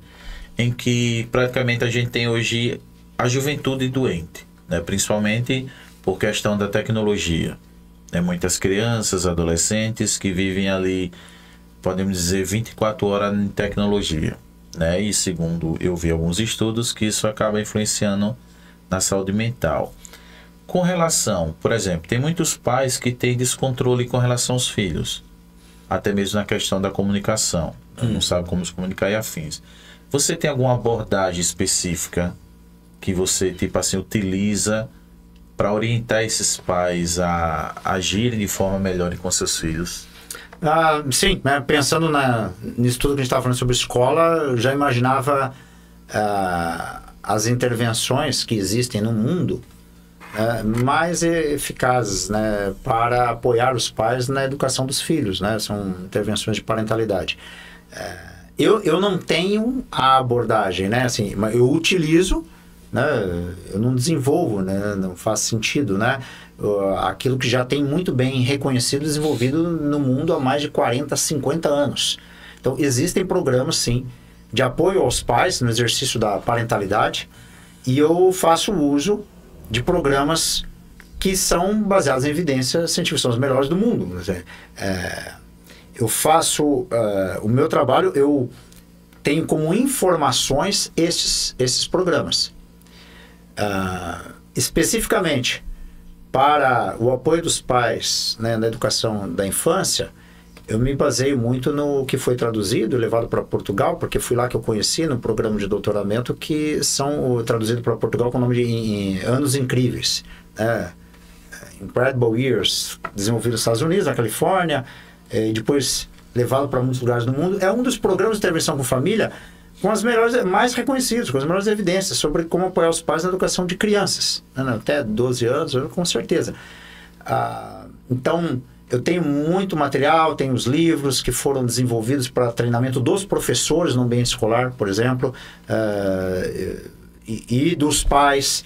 em que praticamente a gente tem hoje a juventude doente, né, principalmente por questão da tecnologia. Muitas crianças, adolescentes que vivem ali, podemos dizer, 24 horas em tecnologia, né? E segundo eu vi alguns estudos que isso acaba influenciando na saúde mental. Com relação, por exemplo, tem muitos pais que têm descontrole com relação aos filhos, até mesmo na questão da comunicação, não sabe como se comunicar e afins. Você tem alguma abordagem específica que você, tipo assim, utiliza para orientar esses pais a agirem de forma melhor com seus filhos? Sim, né? Pensando nisso tudo que a gente estava falando sobre escola, eu já imaginava as intervenções que existem no mundo mais eficazes, né, para apoiar os pais na educação dos filhos, né? São intervenções de parentalidade. Eu não tenho a abordagem, né? Assim, eu utilizo, né? Eu não desenvolvo, né? Não faz sentido, né? Aquilo que já tem muito bem reconhecido e desenvolvido no mundo há mais de 40, 50 anos. Então, existem programas, sim, de apoio aos pais no exercício da parentalidade, e eu faço uso de programas que são baseados em evidências científicas, são os melhores do mundo. Eu faço o meu trabalho, eu tenho como informações esses programas. Especificamente para o apoio dos pais, né, na educação da infância, eu me baseio muito no que foi traduzido e levado para Portugal, porque fui lá que eu conheci no programa de doutoramento, que são traduzidos para Portugal com o nome de Anos Incríveis. Incredible Years, desenvolvido nos Estados Unidos, na Califórnia, e depois levado para muitos lugares do mundo. É um dos programas de intervenção com família com as melhores, mais reconhecidos, com as melhores evidências sobre como apoiar os pais na educação de crianças, até 12 anos, com certeza. Então, eu tenho muito material, tenho os livros que foram desenvolvidos para treinamento dos professores no ambiente escolar, por exemplo, e dos pais,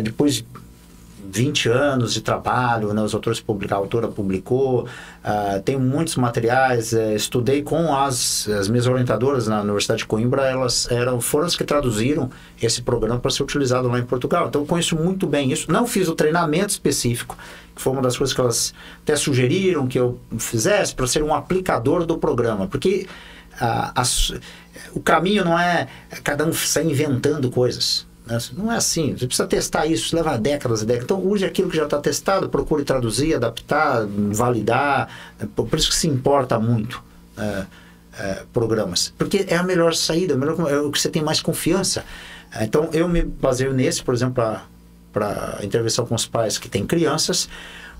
depois de 20 anos de trabalho, né, a autora publicou, tenho muitos materiais, estudei com as minhas orientadoras na Universidade de Coimbra, elas foram as que traduziram esse programa para ser utilizado lá em Portugal. Então eu conheço muito bem isso. Não fiz o treinamento específico, que foi uma das coisas que elas até sugeriram que eu fizesse para ser um aplicador do programa, porque o caminho não é cada um sair inventando coisas. Não é assim, você precisa testar isso, leva décadas e décadas. Então use aquilo que já está testado, procure traduzir, adaptar, validar. Por isso que se importa muito programas, porque é a melhor saída, é o que você tem mais confiança. Então eu me baseio nesse, por exemplo, para intervenção com os pais que têm crianças.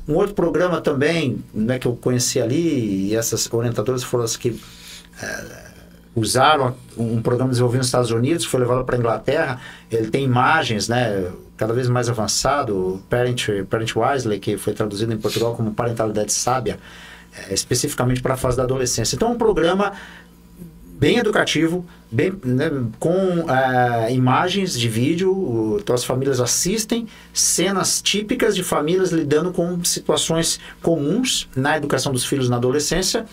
Um outro programa também, né, que eu conheci ali, e essas orientadoras foram as que usaram um programa desenvolvido nos Estados Unidos, foi levado para a Inglaterra. Ele tem imagens, né, cada vez mais avançado, Parent Wisely, que foi traduzido em Portugal como Parentalidade Sábia, especificamente para a fase da adolescência. Então é um programa bem educativo, né, com imagens de vídeo. Então as famílias assistem cenas típicas de famílias lidando com situações comuns na educação dos filhos na adolescência.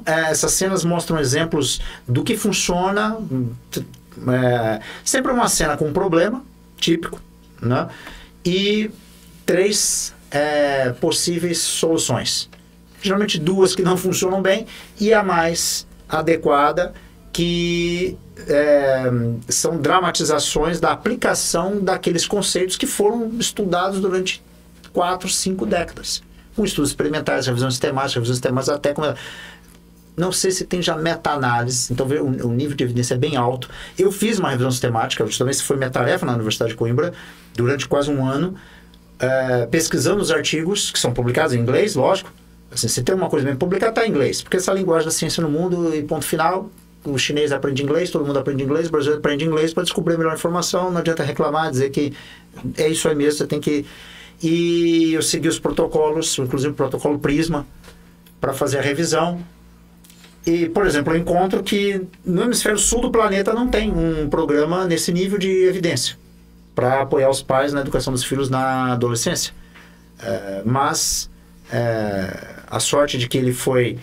Essas cenas mostram exemplos do que funciona, sempre uma cena com um problema típico, né? E 3 possíveis soluções. Geralmente 2 que não funcionam bem e a mais adequada, que são dramatizações da aplicação daqueles conceitos que foram estudados durante 4, 5 décadas. Com estudos experimentais, revisões sistemáticas, até com... Não sei se tem já meta-análise, então o nível de evidência é bem alto. Eu fiz uma revisão sistemática, justamente foi minha tarefa na Universidade de Coimbra, durante quase um ano, pesquisando os artigos que são publicados em inglês, lógico. Assim, se tem uma coisa bem publicada, está em inglês, porque essa é a linguagem da ciência no mundo, e ponto final. O chinês aprende inglês, todo mundo aprende inglês, o brasileiro aprende inglês para descobrir a melhor informação. Não adianta reclamar, dizer que é isso aí mesmo, você tem que... E eu segui os protocolos, inclusive o protocolo Prisma, para fazer a revisão. E, por exemplo, eu encontro que no hemisfério sul do planeta não tem um programa nesse nível de evidência para apoiar os pais na educação dos filhos na adolescência. Mas a sorte de que ele foi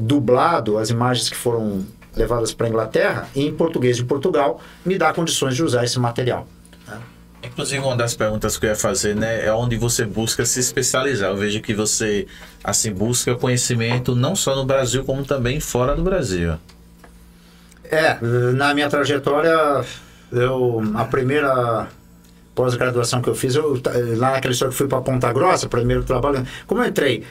dublado, as imagens que foram levadas para a Inglaterra, em português de Portugal, me dá condições de usar esse material. Inclusive, uma das perguntas que eu ia fazer, né, é onde você busca se especializar. Eu vejo que você, assim, busca conhecimento não só no Brasil, como também fora do Brasil. Na minha trajetória, a primeira pós-graduação que eu fiz, lá naquela história que fui para Ponta Grossa, primeiro trabalho, como eu entrei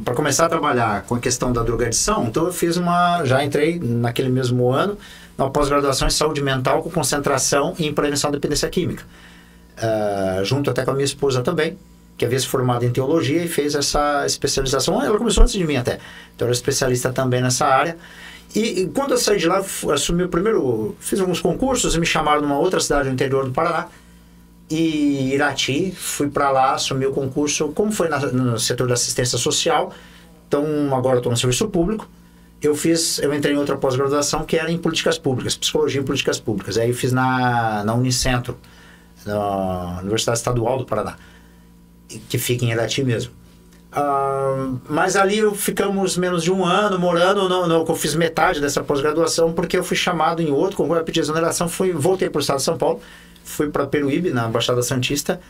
para começar a trabalhar com a questão da drogadição, então eu fiz já entrei naquele mesmo ano, na pós-graduação em saúde mental com concentração em prevenção da dependência química. Junto até com a minha esposa também, que havia se formado em teologia e fez essa especialização. Ela começou antes de mim até, então eu era especialista também nessa área. E quando eu saí de lá, assumi fiz alguns concursos e me chamaram numa outra cidade do interior do Paraná, e Irati, fui para lá, assumi o concurso, como foi no setor da assistência social, então agora eu estou no serviço público. Eu entrei em outra pós-graduação que era em políticas públicas, psicologia em políticas públicas. Aí eu fiz na Unicentro, na Universidade Estadual do Paraná, que fica em Irati mesmo. Mas ali ficamos menos de um ano morando, eu fiz metade dessa pós-graduação porque eu fui chamado em outro concurso, eu pedi exoneração, voltei para o estado de São Paulo, fui para Peruíbe, na Baixada Santista,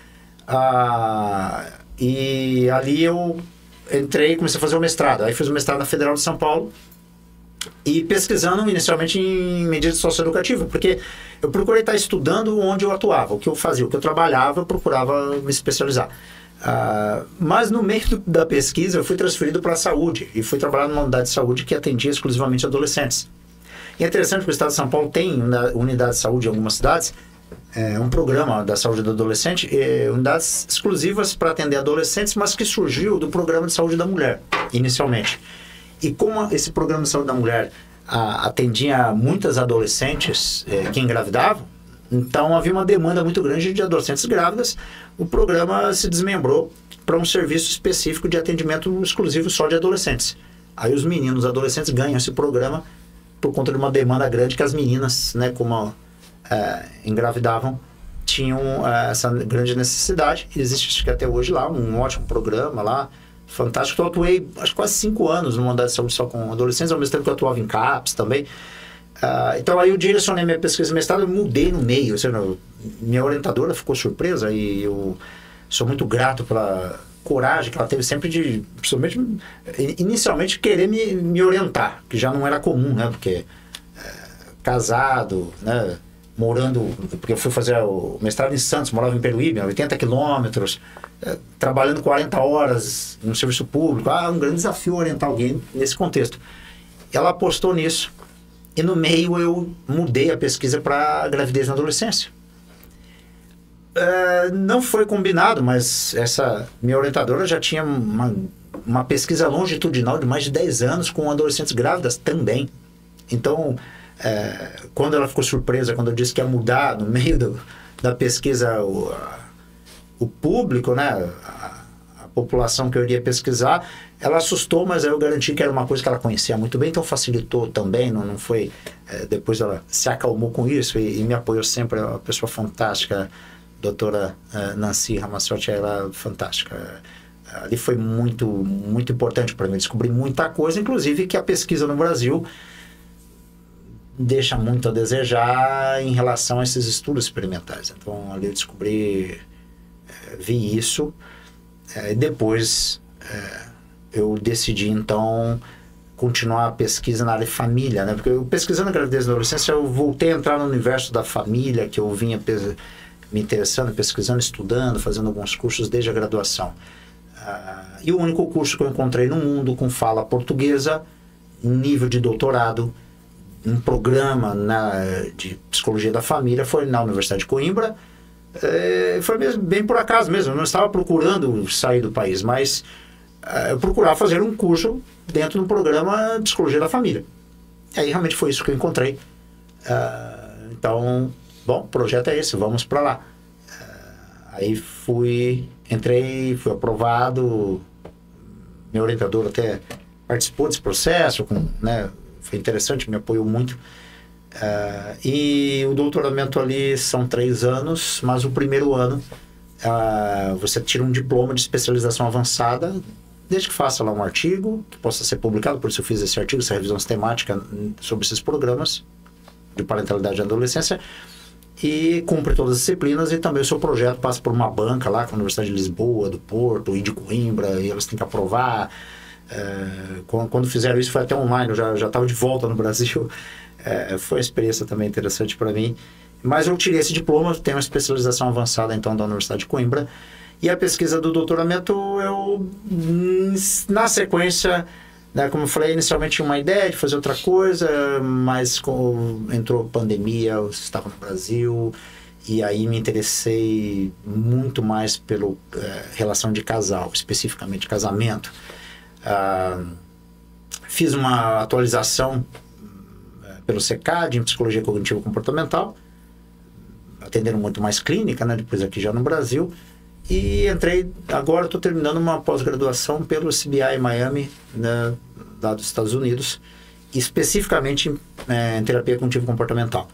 e ali eu entrei e comecei a fazer o mestrado. Aí fiz o mestrado na Federal de São Paulo, e pesquisando inicialmente em medida socioeducativa, porque eu procurei estar estudando onde eu atuava, o que eu fazia, o que eu trabalhava, eu procurava me especializar. Mas no meio da pesquisa eu fui transferido para a saúde e fui trabalhar numa unidade de saúde que atendia exclusivamente adolescentes. E é interessante que o estado de São Paulo tem unidade de saúde em algumas cidades, um programa da saúde do adolescente, unidades exclusivas para atender adolescentes, mas que surgiu do programa de saúde da mulher, inicialmente. E como esse programa de saúde da mulher atendia muitas adolescentes que engravidavam, então havia uma demanda muito grande de adolescentes grávidas, o programa se desmembrou para um serviço específico de atendimento exclusivo só de adolescentes. Aí os meninos adolescentes ganham esse programa por conta de uma demanda grande que as meninas, né, como engravidavam, tinham essa grande necessidade. Existe acho que até hoje lá um ótimo programa lá, fantástico. Eu atuei acho quase 5 anos numa unidade de saúde só com adolescentes, ao mesmo tempo que eu atuava em CAPS também. Então aí eu direcionei minha pesquisa de mestrado, eu mudei no meio, minha orientadora ficou surpresa e eu sou muito grato pela coragem que ela teve sempre principalmente inicialmente querer me orientar, que já não era comum, né, porque casado, né, morando, porque eu fui fazer o mestrado em Santos, morava em Peruíbe, 80 quilômetros, trabalhando 40 horas no serviço público, um grande desafio orientar alguém nesse contexto. Ela apostou nisso. E no meio eu mudei a pesquisa para gravidez na adolescência. Não foi combinado, mas essa minha orientadora já tinha uma pesquisa longitudinal de mais de 10 anos com adolescentes grávidas também. Então, quando ela ficou surpresa, quando eu disse que ia mudar no meio da pesquisa o público, né, a população que eu iria pesquisar, ela assustou, mas aí eu garanti que era uma coisa que ela conhecia muito bem, então facilitou também, não foi... depois ela se acalmou com isso e me apoiou sempre, é uma pessoa fantástica, doutora Nancy Ramassotti, ela é fantástica. Ali foi muito, muito importante para mim, descobri muita coisa, inclusive que a pesquisa no Brasil deixa muito a desejar em relação a esses estudos experimentais. Então ali eu descobri, vi isso, e depois... eu decidi, então, continuar a pesquisa na área de família, né? Porque eu pesquisando a gravidez na adolescência, eu voltei a entrar no universo da família, que eu vinha me interessando, pesquisando, estudando, fazendo alguns cursos desde a graduação. E o único curso que eu encontrei no mundo com fala portuguesa, nível de doutorado, um programa de psicologia da família, foi na Universidade de Coimbra. Foi bem por acaso mesmo, eu não estava procurando sair do país, mas... eu procurava fazer um curso dentro do programa de psicologia da família. E aí realmente foi isso que eu encontrei. Então, bom, o projeto é esse, vamos para lá. Aí fui aprovado, meu orientador até participou desse processo, né, foi interessante, me apoiou muito. E o doutoramento ali são 3 anos, mas o primeiro ano você tira um diploma de especialização avançada, desde que faça lá um artigo que possa ser publicado, por isso eu fiz esse artigo, essa revisão sistemática sobre esses programas de parentalidade e adolescência, e cumpre todas as disciplinas, e também o seu projeto passa por uma banca lá com a Universidade de Lisboa, do Porto e de Coimbra, e elas têm que aprovar. Quando fizeram isso foi até online, eu já estava de volta no Brasil. Foi uma experiência também interessante para mim, Mas eu tirei esse diploma, tenho uma especialização avançada então da Universidade de Coimbra. E a pesquisa do doutoramento, eu, na sequência, né, como eu falei, inicialmente tinha uma ideia de fazer outra coisa, mas entrou pandemia, eu estava no Brasil, e aí me interessei muito mais pela relação de casal, especificamente casamento. Fiz uma atualização pelo CECAD em Psicologia Cognitivo Comportamental, atendendo muito mais clínica, né, depois aqui já no Brasil, e entrei, agora estou terminando uma pós-graduação pelo CBI Miami, né, lá dos Estados Unidos, especificamente em terapia cognitivo comportamental.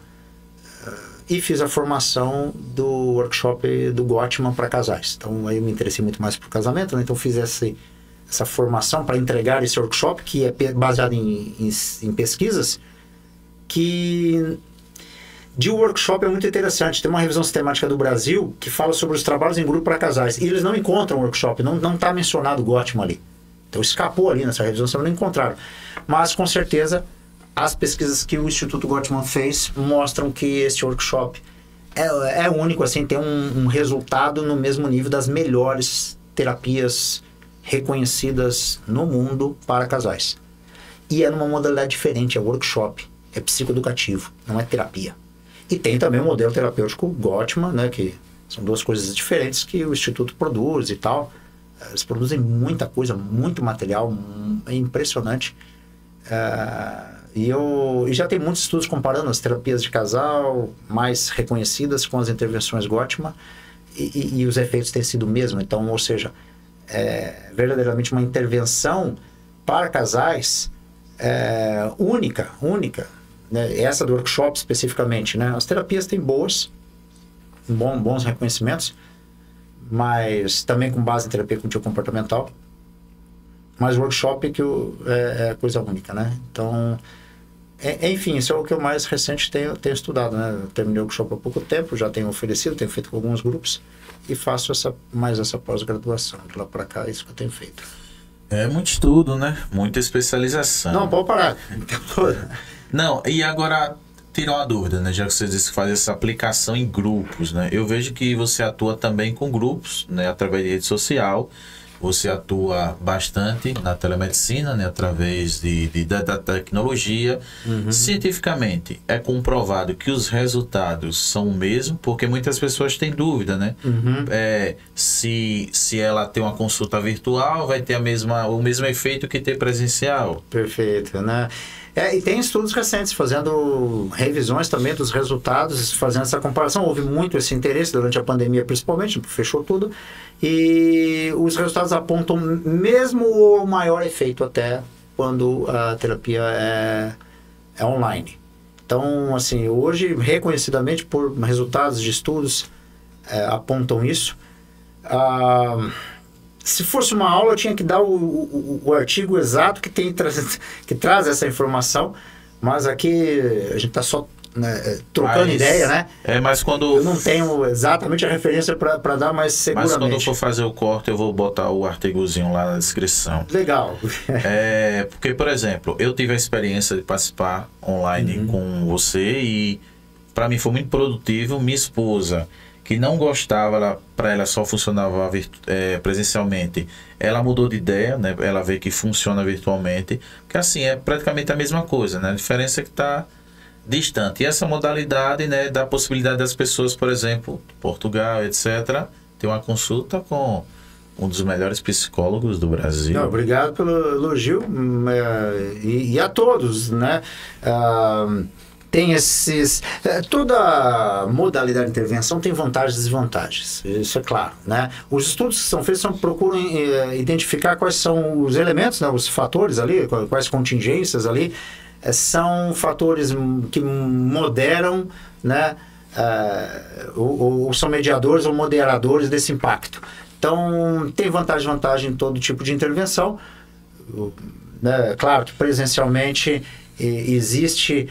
E fiz a formação do workshop do Gottman para casais. Então aí eu me interessei muito mais por casamento, né? Então fiz essa formação para entregar esse workshop, que é baseado em pesquisas, que de workshop é muito interessante. Tem uma revisão sistemática do Brasil que fala sobre os trabalhos em grupo para casais. E eles não encontram o workshop, não está mencionado o Gottman ali. Então escapou ali nessa revisão, vocês não encontraram. Mas com certeza as pesquisas que o Instituto Gottman fez mostram que esse workshop é único, assim, tem um resultado no mesmo nível das melhores terapias reconhecidas no mundo para casais. E é numa modalidade diferente, é workshop, é psicoeducativo, não é terapia. E tem também o modelo terapêutico Gottman, né, que são duas coisas diferentes que o Instituto produz e tal. Eles produzem muita coisa, muito material, é impressionante. E já tem muitos estudos comparando as terapias de casal mais reconhecidas com as intervenções Gottman, e os efeitos têm sido o mesmo. Então, ou seja, verdadeiramente uma intervenção para casais única, né? Essa do workshop especificamente, né? As terapias têm bons reconhecimentos, mas também com base em terapia cognitivo comportamental. Mas o workshop é coisa única, né? Então, enfim, isso é o que eu mais recente tenho estudado, né? Eu terminei o workshop há pouco tempo, já tenho oferecido, tenho feito com alguns grupos e faço mais essa pós-graduação. De lá para cá, é isso que eu tenho feito. É muito estudo, né? Muita especialização. Não, pode parar. Não, e agora, tirar uma dúvida, né? Já que você disse que faz essa aplicação em grupos, né? Eu vejo que você atua também com grupos, né? Através de rede social. Você atua bastante na telemedicina, né, através da tecnologia. Uhum. Cientificamente, é comprovado que os resultados são o mesmo, porque muitas pessoas têm dúvida, né? Uhum. Se ela tem uma consulta virtual, vai ter o mesmo efeito que ter presencial. Perfeito, né? E tem estudos recentes fazendo revisões também dos resultados, fazendo essa comparação. Houve muito esse interesse durante a pandemia, principalmente, fechou tudo. E os resultados apontam mesmo o maior efeito até quando a terapia é online. Então, assim, hoje, reconhecidamente, por resultados de estudos, apontam isso. Se fosse uma aula, eu tinha que dar o artigo exato que traz essa informação, mas aqui a gente está só trocando ideia, né? Mas quando... Eu não tenho exatamente a referência para dar, mas seguramente... Mas quando eu for fazer o corte, eu vou botar o artigozinho lá na descrição. Legal. Porque, por exemplo, eu tive a experiência de participar online com você e para mim foi muito produtivo. Minha esposa, que não gostava, para ela só funcionava presencialmente, ela mudou de ideia, né? Ela vê que funciona virtualmente, porque assim, é praticamente a mesma coisa, né? A diferença é que está distante. E essa modalidade, né, dá a possibilidade das pessoas, por exemplo, Portugal, etc., ter uma consulta com um dos melhores psicólogos do Brasil. Não, obrigado pelo elogio, e a todos, né? Tem toda modalidade de intervenção tem vantagens e desvantagens, isso é claro, né? Os estudos que são feitos procuram identificar quais são os elementos, né, os fatores ali, quais contingências ali, são fatores que moderam, né, ou são mediadores ou moderadores desse impacto. Então, tem vantagem e desvantagem em todo tipo de intervenção, né? Claro que presencialmente existe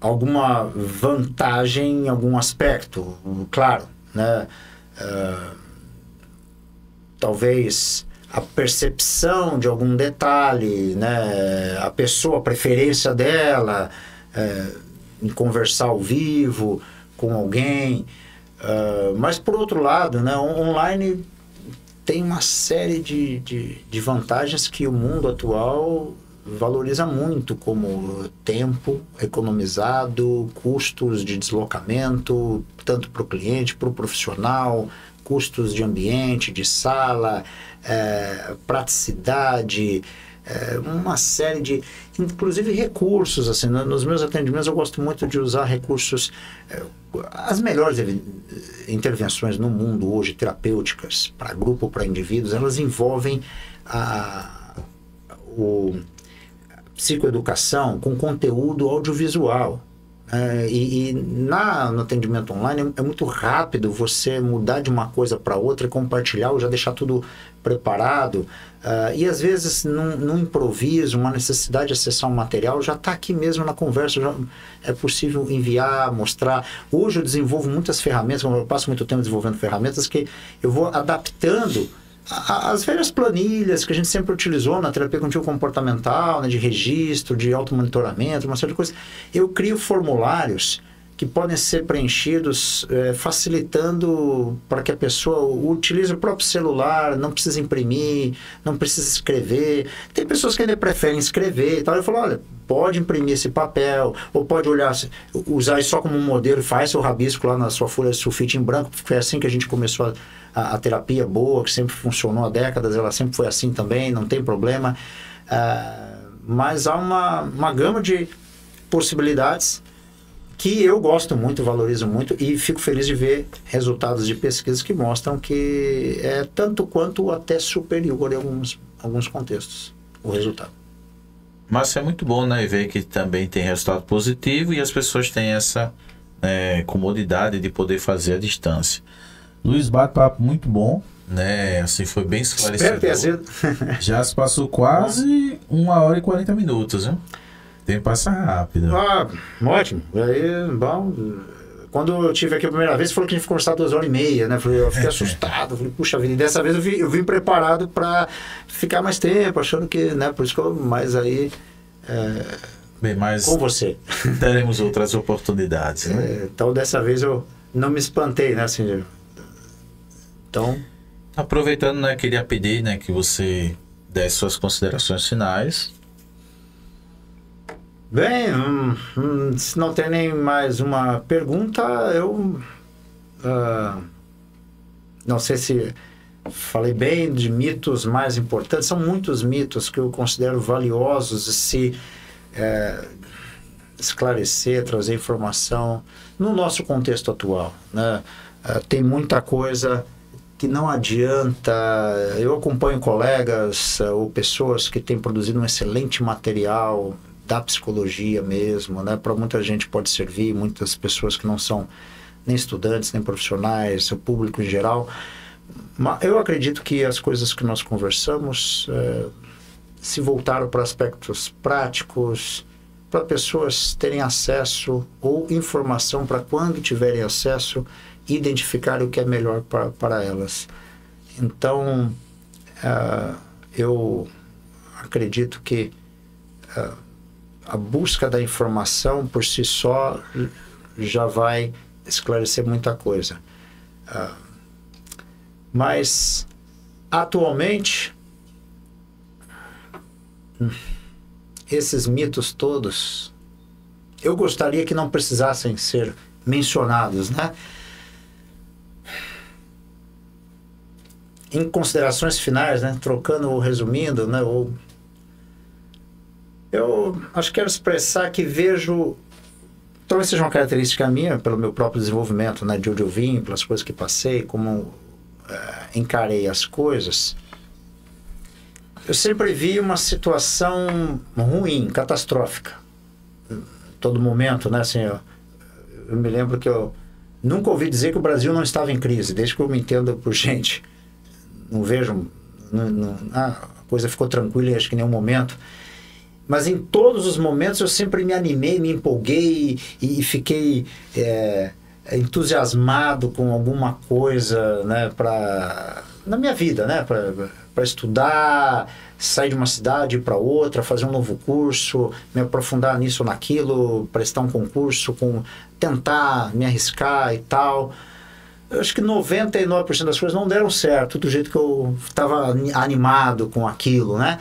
alguma vantagem em algum aspecto, claro, né? Talvez a percepção de algum detalhe, né? A pessoa, a preferência dela, em conversar ao vivo com alguém. Mas, por outro lado, né, online tem uma série de vantagens que o mundo atual valoriza muito, como tempo economizado, custos de deslocamento, tanto para o cliente, para o profissional, custos de ambiente, de sala, praticidade, uma série de, inclusive recursos. Assim, nos meus atendimentos eu gosto muito de usar recursos. As melhores intervenções no mundo hoje, terapêuticas, para grupo, para indivíduos, elas envolvem o psicoeducação com conteúdo audiovisual. No atendimento online é muito rápido você mudar de uma coisa para outra, compartilhar ou já deixar tudo preparado. E às vezes num improviso, uma necessidade de acessar um material já está aqui mesmo na conversa, já é possível enviar, mostrar. Hoje eu desenvolvo muitas ferramentas, como eu passo muito tempo desenvolvendo ferramentas, que eu vou adaptando as velhas planilhas que a gente sempre utilizou na terapia cognitivo-comportamental, né, de registro, de automonitoramento, uma série de coisas. Eu crio formulários que podem ser preenchidos, facilitando para que a pessoa utilize o próprio celular, não precisa imprimir, não precisa escrever. Tem pessoas que ainda preferem escrever e tal. Eu falo, olha, pode imprimir esse papel, ou pode usar isso só como um modelo, faz seu rabisco lá na sua folha de sulfite em branco, porque foi assim que a gente começou a terapia boa, que sempre funcionou há décadas, ela sempre foi assim também, não tem problema. Mas há uma gama de possibilidades que eu gosto muito, valorizo muito e fico feliz de ver resultados de pesquisas que mostram que é tanto quanto até superior em alguns contextos o resultado. Mas é muito bom, né, ver que também tem resultado positivo e as pessoas têm essa comodidade de poder fazer à distância. Luiz, bate-papo muito bom, né? Assim, foi bem esclarecedor. Já se passou quase 1h40, né? O tempo passa rápido. Ótimo. Aí, bom, quando eu estive aqui a primeira vez, falou que a gente ficou conversar 2h30, né? Eu fiquei assustado. Falei, puxa vida, e dessa vez eu vim preparado para ficar mais tempo, achando que, né? Por isso que mas aí... Bem, mas com você. Teremos outras oportunidades, né? Então, dessa vez eu não me espantei, né? Assim, então... Aproveitando, né, queria pedir, né, que você desse suas considerações finais. Bem, se não tem nem mais uma pergunta, eu não sei se falei bem de mitos mais importantes. São muitos mitos que eu considero valiosos de se esclarecer, trazer informação no nosso contexto atual, né? Tem muita coisa que não adianta. Eu acompanho colegas ou pessoas que têm produzido um excelente material da psicologia mesmo, né? Para muita gente pode servir, muitas pessoas que não são nem estudantes, nem profissionais, o público em geral. Mas eu acredito que as coisas que nós conversamos se voltaram para aspectos práticos, para pessoas terem acesso ou informação para quando tiverem acesso, identificar o que é melhor para elas. Então, eu acredito que a busca da informação por si só já vai esclarecer muita coisa. Mas, atualmente, esses mitos todos, eu gostaria que não precisassem ser mencionados, né? Em considerações finais, né? Trocando ou resumindo, né? Eu acho que quero expressar que vejo, talvez seja uma característica minha, pelo meu próprio desenvolvimento, né? De onde eu vim, pelas coisas que passei, como encarei as coisas. Eu sempre vi uma situação ruim, catastrófica. Todo momento, né? Assim, eu me lembro que eu nunca ouvi dizer que o Brasil não estava em crise, desde que eu me entendo por gente. Não vejo... a coisa ficou tranquila em acho que nenhum momento. Mas em todos os momentos eu sempre me animei, me empolguei e fiquei entusiasmado com alguma coisa, né, na minha vida, né, para estudar, sair de uma cidade para outra, fazer um novo curso, me aprofundar nisso ou naquilo, prestar um concurso, tentar me arriscar e tal. Eu acho que 99% das coisas não deram certo do jeito que eu estava animado com aquilo, né?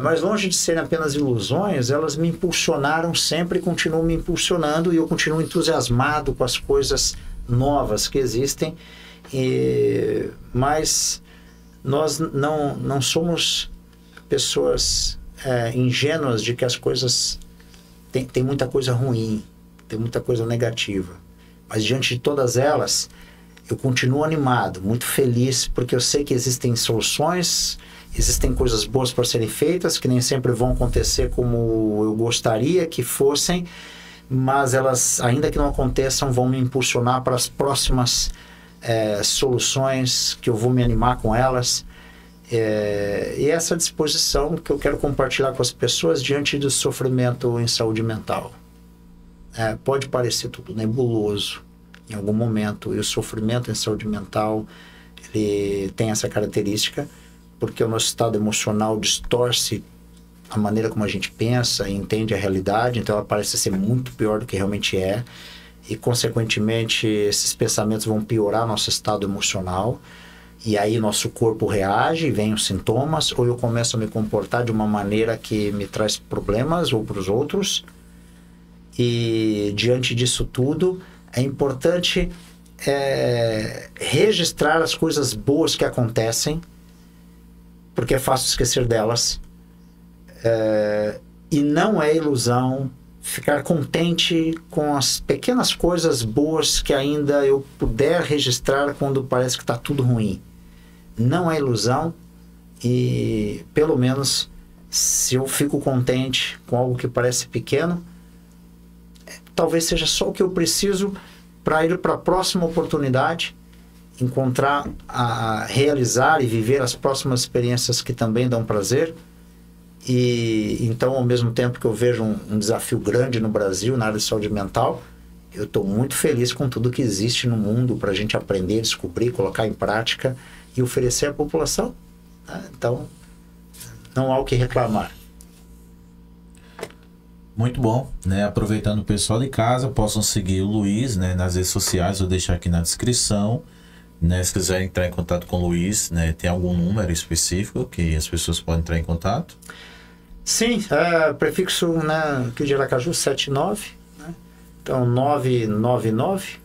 Mas longe de serem apenas ilusões, elas me impulsionaram sempre e continuam me impulsionando, e eu continuo entusiasmado com as coisas novas que existem. Mas nós não somos pessoas ingênuas de que as coisas... Tem muita coisa ruim, tem muita coisa negativa. Mas diante de todas elas, eu continuo animado, muito feliz, porque eu sei que existem soluções, existem coisas boas para serem feitas, que nem sempre vão acontecer como eu gostaria que fossem, mas elas, ainda que não aconteçam, vão me impulsionar para as próximas soluções, que eu vou me animar com elas. E essa disposição que eu quero compartilhar com as pessoas diante do sofrimento em saúde mental. Pode parecer tudo nebuloso em algum momento, e o sofrimento em saúde mental, ele tem essa característica, porque o nosso estado emocional distorce a maneira como a gente pensa e entende a realidade, então ela parece ser muito pior do que realmente é, e consequentemente esses pensamentos vão piorar nosso estado emocional, e aí nosso corpo reage, vem os sintomas, ou eu começo a me comportar de uma maneira que me traz problemas ou para os outros. E diante disso tudo, é importante registrar as coisas boas que acontecem, porque é fácil esquecer delas. E não é ilusão ficar contente com as pequenas coisas boas que ainda eu puder registrar quando parece que está tudo ruim. Não é ilusão, e pelo menos se eu fico contente com algo que parece pequeno, talvez seja só o que eu preciso para ir para a próxima oportunidade, encontrar, realizar e viver as próximas experiências que também dão prazer. E então, ao mesmo tempo que eu vejo um desafio grande no Brasil na área de saúde mental, eu estou muito feliz com tudo que existe no mundo para a gente aprender, descobrir, colocar em prática e oferecer à população. Então, não há o que reclamar. Muito bom, né? Aproveitando o pessoal de casa, possam seguir o Luiz, né, nas redes sociais, vou deixar aqui na descrição, né? Se quiserem entrar em contato com o Luiz, né, tem algum número específico que as pessoas podem entrar em contato? Sim, prefixo, né, aqui de Aracaju, 79, né? Então 999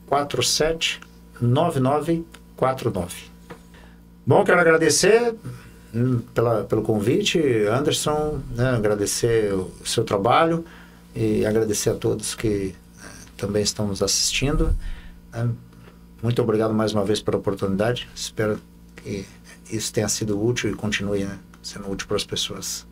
47 9949. Bom, quero agradecer pelo convite, Anderson, né, agradecer o seu trabalho e agradecer a todos que também estão nos assistindo. Muito obrigado mais uma vez pela oportunidade. Espero que isso tenha sido útil e continue, né, sendo útil para as pessoas.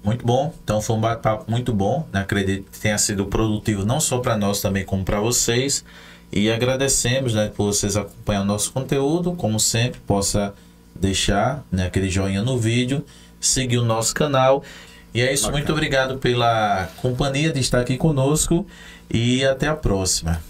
Muito bom. Então foi um bate-papo muito bom, né? Acredito que tenha sido produtivo não só para nós, também como para vocês. E agradecemos, né, por vocês acompanhar o nosso conteúdo. Como sempre, possa deixar, né, aquele joinha no vídeo, seguir o nosso canal. E é isso. Bacana. Muito obrigado pela companhia de estar aqui conosco e até a próxima.